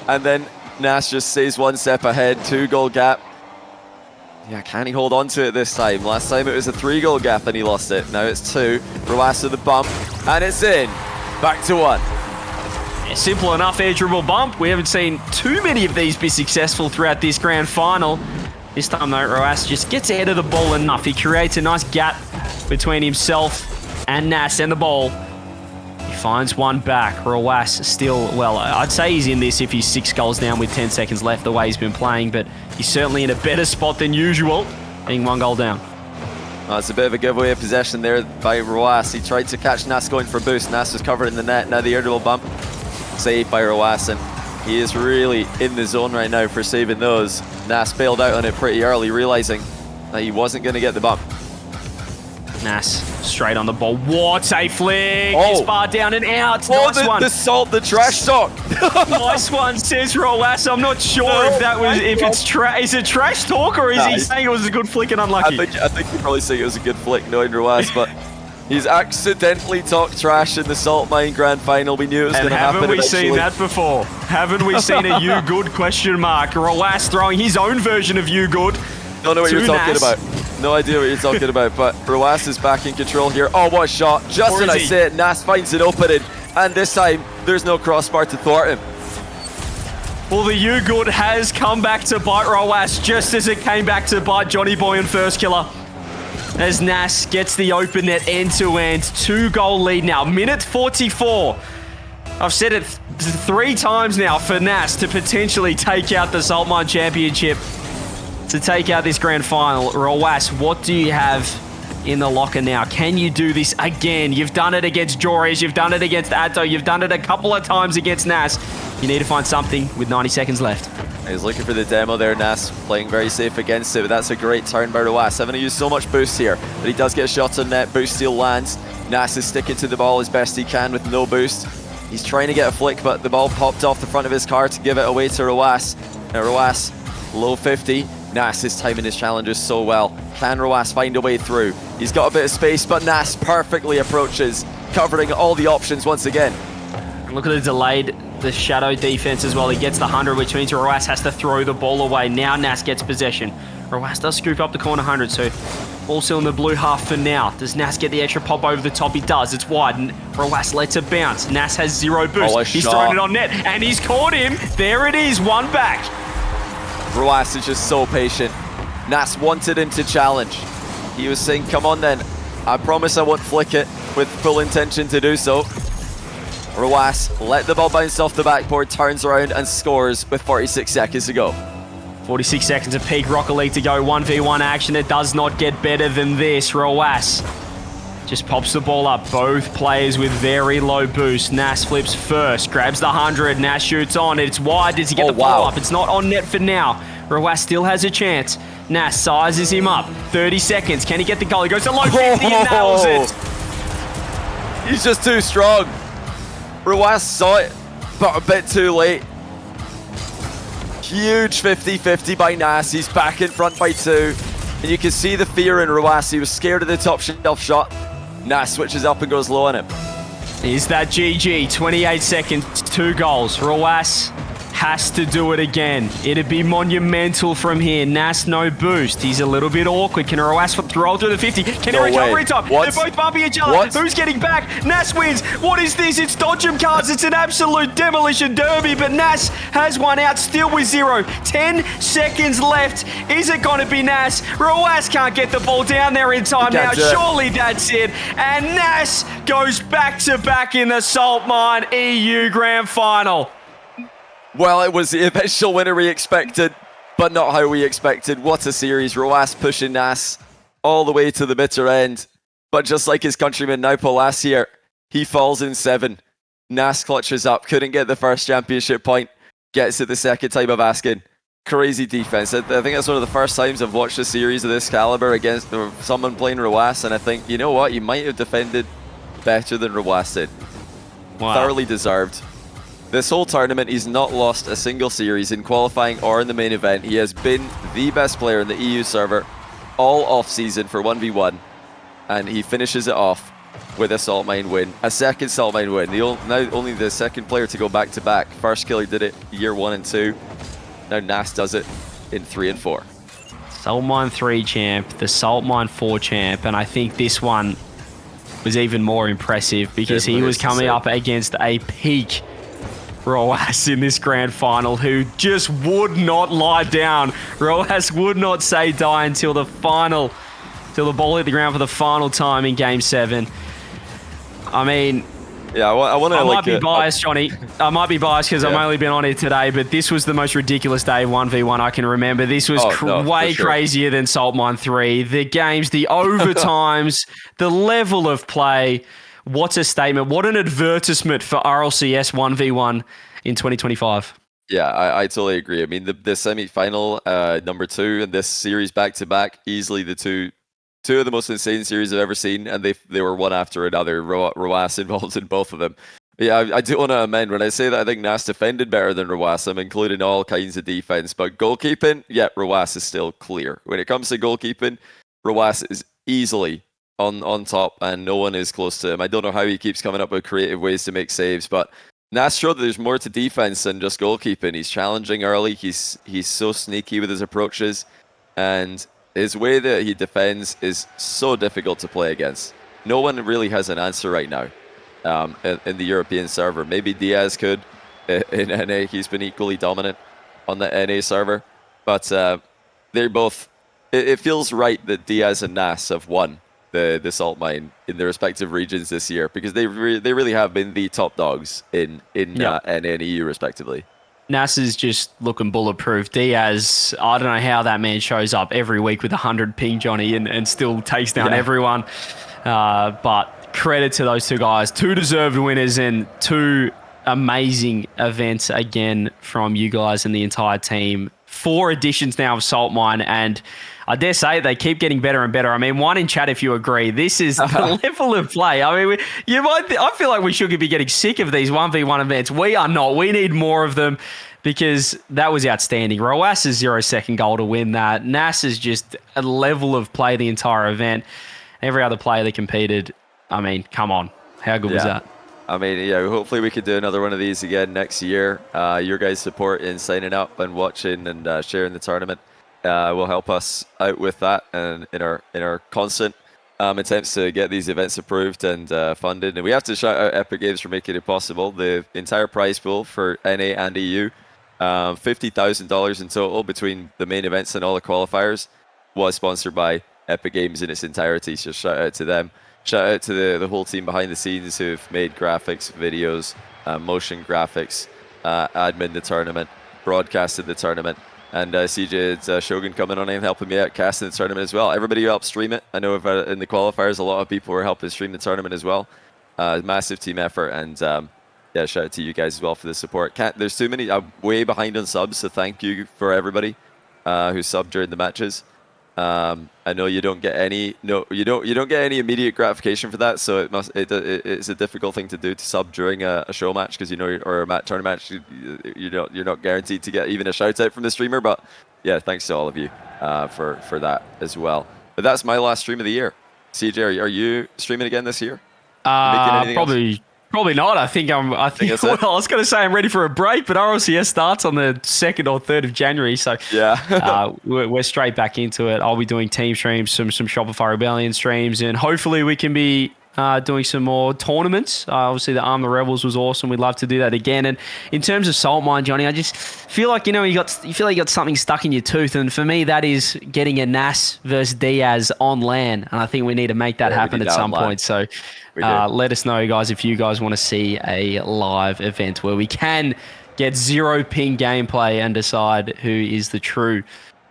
And then Nass just stays one step ahead, 2-goal gap. Yeah, can he hold on to it this time? Last time it was a 3-goal gap and he lost it. Now it's 2. Rw9 with the bump, and it's in. Back to 1. Yeah, simple enough, air dribble bump. We haven't seen too many of these be successful throughout this grand final. This time though, Rw9 just gets ahead of the ball enough. He creates a nice gap between himself and Nass and the ball. He finds one back. Rw9 still, well, I'd say he's in this if he's 6 goals down with 10 seconds left the way he's been playing, but he's certainly in a better spot than usual, being 1 goal down. Oh, it's a bit of a giveaway of possession there by Rw9. He tried to catch Nass going for a boost. Nass was covered in the net. Now the air dribble bump. Saved by Rw9, and he is really in the zone right now for saving those. Nass bailed out on it pretty early, realizing that he wasn't going to get the bump. Nass straight on the ball. What a flick! Oh. It's bar down and out. Oh, Nice one. the salt, the trash talk. Nice one, says Rowas. I'm not sure if that was is it trash talk or is he saying it was a good flick and unlucky? I think he'd probably say it was a good flick, knowing Rowas, but he's accidentally talked trash in the salt mine grand final. We knew it was going to happen. Haven't we seen that before? Haven't we seen a you good question mark? Rowas throwing his own version of you good. Don't know what you're talking Nass. about. No idea what you're talking about, but Rowas is back in control here. Oh, what a shot. Just as I say it, Nass finds an opening, and this time, there's no crossbar to thwart him. Well, the you good has come back to bite Rowas just as it came back to bite Johnny Boy and First Killer. As Nass gets the open net end-to-end. 2-goal lead now. Minute 44. I've said it 3 times now for Nass to potentially take out the Salt Mine Championship. To take out this grand final. Rowas, what do you have in the locker now? Can you do this again? You've done it against Joreuz. You've done it against Atow. You've done it a couple of times against Nass. You need to find something with 90 seconds left. He's looking for the demo there, Nass, playing very safe against it, but that's a great turn by Rowas. Having to use so much boost here, but he does get a shot on net. Boost steal lands. Nass is sticking to the ball as best he can with no boost. He's trying to get a flick, but the ball popped off the front of his car to give it away to Rowas. Now Rowas, low 50. Nass is timing his challenges so well. Can Rowas find a way through? He's got a bit of space, but Nass perfectly approaches, covering all the options once again. And look at the shadow defense as well. He gets the 100, which means Rowas has to throw the ball away. Now Nass gets possession. Rowas does scoop up the corner 100, so also in the blue half for now. Does Nass get the extra pop over the top? He does. It's wide. And Rowas lets it bounce. Nass has 0 boost. Oh, he's thrown it on net, and he's caught him. There it is, 1 back. Rowas is just so patient. Nass wanted him to challenge. He was saying, come on then. I promise I won't flick it, with full intention to do so. Rowas let the ball bounce off the backboard, turns around and scores with 46 seconds to go. 46 seconds of peak Rocket League to go. 1v1 action. It does not get better than this. Rowas just pops the ball up. Both players with very low boost. Nass flips first, grabs the 100. Nass shoots on. It's wide. Does he get the follow-up? It's not on net for now. Rowas still has a chance. Nass sizes him up. 30 seconds. Can he get the goal? He goes to low 50 and nails it. He's just too strong. Rowas saw it, but a bit too late. Huge 50-50 by Nass. He's back in front by 2. And you can see the fear in Rowas. He was scared of the top shelf shot. Nass switches up and goes low on him. Is that GG? 28 seconds, 2 goals. Rowas has to do it again. It'd be monumental from here. Nass, no boost. He's a little bit awkward. Can Rowas roll through the 50? Can he recover in time? They're both bumping each other. Who's getting back? Nass wins. What is this? It's dodgem cards. It's an absolute demolition derby, but Nass has one out still with 0. 10 seconds left. Is it going to be Nass? Rowas can't get the ball down there in time now. Surely that's it. And Nass goes back-to-back in the Salt Mine EU Grand Final. Well, it was the eventual winner we expected, but not how we expected. What a series. Rowas pushing Nass all the way to the bitter end. But just like his countryman Naupo last year, he falls in 7. Nass clutches up, couldn't get the first championship point, gets it the second time of asking. Crazy defense. I think that's one of the first times I've watched a series of this caliber against someone playing Rowas, and I think, you know what, you might have defended better than Rowas did. Wow. Thoroughly deserved. This whole tournament, he's not lost a single series in qualifying or in the main event. He has been the best player in the EU server all off-season for 1v1, and he finishes it off with a Salt Mine win. A second Salt Mine win. Now only the second player to go back-to-back. First Killer did it year 1 and 2. Now Nass does it in 3 and 4. Salt Mine 3 champ, the Salt Mine 4 champ, and I think this one was even more impressive because he was coming up against a peak Rowas in this grand final who just would not lie down. Rowas would not say die until the final, till the ball hit the ground for the final time in Game 7. I mean, yeah, I want to. I might be biased, Johnny. I might be biased because I've only been on it today, but this was the most ridiculous day 1v1 I can remember. This was way crazier than Salt Mine 3. The games, the overtimes, the level of play. What a statement. What an advertisement for RLCS 1v1 in 2025. Yeah, I totally agree. I mean, the semi-final number 2 and this series back-to-back, easily the two two of the most insane series I've ever seen, and they were one after another. Rw9 involved in both of them. Yeah, I do want to amend when I say that I think Nass defended better than Rw9. I'm including all kinds of defense, but goalkeeping, yeah, Rw9 is still clear. When it comes to goalkeeping, Rw9 is easily on top, and no one is close to him. I don't know how he keeps coming up with creative ways to make saves, but Nass showed that there's more to defense than just goalkeeping. He's challenging early. He's so sneaky with his approaches, and his way that he defends is so difficult to play against. No one really has an answer right now in the European server. Maybe Diaz could in NA. He's been equally dominant on the NA server, but they're both. It feels right that Diaz and Nass have won the Salt Mine in their respective regions this year, because they really have been the top dogs in NA and EU respectively. Nass is just looking bulletproof. Diaz, I don't know how that man shows up every week with 100 ping, Johnny, and still takes down everyone. But credit to those two guys. Two deserved winners and two amazing events again from you guys and the entire team. 4 editions now of Salt Mine, and I dare say they keep getting better and better. I mean, one in chat if you agree. This is the level of play. I mean, I feel like we should be getting sick of these 1v1 events. We are not. We need more of them, because that was outstanding. Rw9's 0-second goal to win that. Nass is just a level of play the entire event. Every other player that competed, I mean, come on. How good was that? I mean, yeah, hopefully we could do another one of these again next year. Your guys' support in signing up and watching and sharing the tournament will help us out with that, and in our constant attempts to get these events approved and funded. And we have to shout out Epic Games for making it possible. The entire prize pool for NA and EU, $50,000 in total between the main events and all the qualifiers, was sponsored by Epic Games in its entirety. So shout out to them. Shout out to the whole team behind the scenes who've made graphics, videos, motion graphics, admin the tournament, broadcasted the tournament, and CJ Shogun coming on and helping me out casting the tournament as well. Everybody who helped stream it. I know in the qualifiers a lot of people were helping stream the tournament as well. Massive team effort, and yeah, shout out to you guys as well for the support. There's too many. I'm way behind on subs, so thank you for everybody who subbed during the matches. I know you don't get any you don't get any immediate gratification for that, so it's a difficult thing to do to sub during a show match, because or a tournament match, you're not guaranteed to get even a shout out from the streamer. But yeah, thanks to all of you for that as well. But that's my last stream of the year. CJ, are you streaming again this year? Probably not. I think well, I was going to say I'm ready for a break, but RLCS starts on the 2nd or 3rd of January, so yeah, we're straight back into it. I'll be doing team streams, some Shopify Rebellion streams, and hopefully we can be doing some more tournaments. Obviously, the Arm the Rebels was awesome. We'd love to do that again. And in terms of Salt Mine, Johnny, I just feel like you feel like you got something stuck in your tooth, and for me, that is getting a Nass versus Diaz on LAN, and I think we need to make that happen at some point. So. Let us know, guys, if you guys want to see a live event where we can get 0 ping gameplay and decide who is the true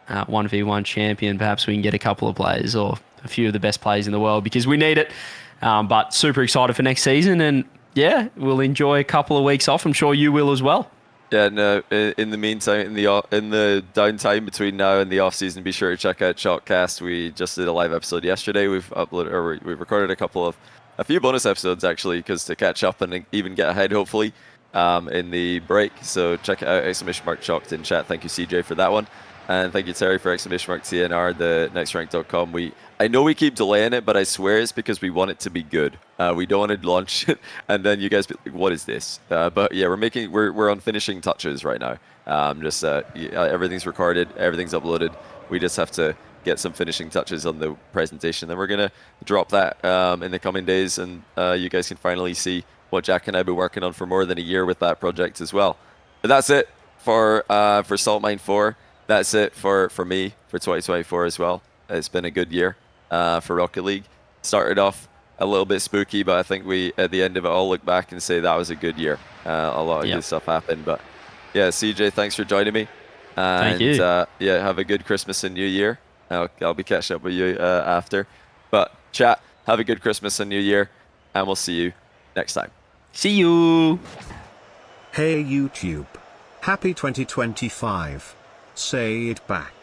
1v1 champion. Perhaps we can get a couple of players or a few of the best players in the world, because we need it. But super excited for next season, and yeah, we'll enjoy a couple of weeks off. I'm sure you will as well. Yeah, no. In the meantime, in the downtime between now and the off season, be sure to check out Chalkcast. We just did a live episode yesterday. We've recorded a few bonus episodes actually, because to catch up and even get ahead hopefully in the break. So check it out, !chalked in chat. Thank you CJ for that one, and thank you Terry for !TNR, the nextrank.com. I know we keep delaying it, but I swear it's because we want it to be good. We don't want to launch it and then you guys be like, what is this? But yeah, we're on finishing touches right now. Everything's recorded, everything's uploaded. We just have to get some finishing touches on the presentation. Then we're going to drop that in the coming days, and you guys can finally see what Jack and I have been working on for more than a year with that project as well. But that's it for Salt Mine 4. That's it for me for 2024 as well. It's been a good year for Rocket League. Started off a little bit spooky, but I think we, at the end of it, all look back and say that was a good year. A lot of good stuff happened. But yeah, CJ, thanks for joining me. And, thank you. Yeah, have a good Christmas and New Year. I'll be catching up with you after. But chat, have a good Christmas and New Year, and we'll see you next time. See you. Hey YouTube. Happy 2025. Say it back.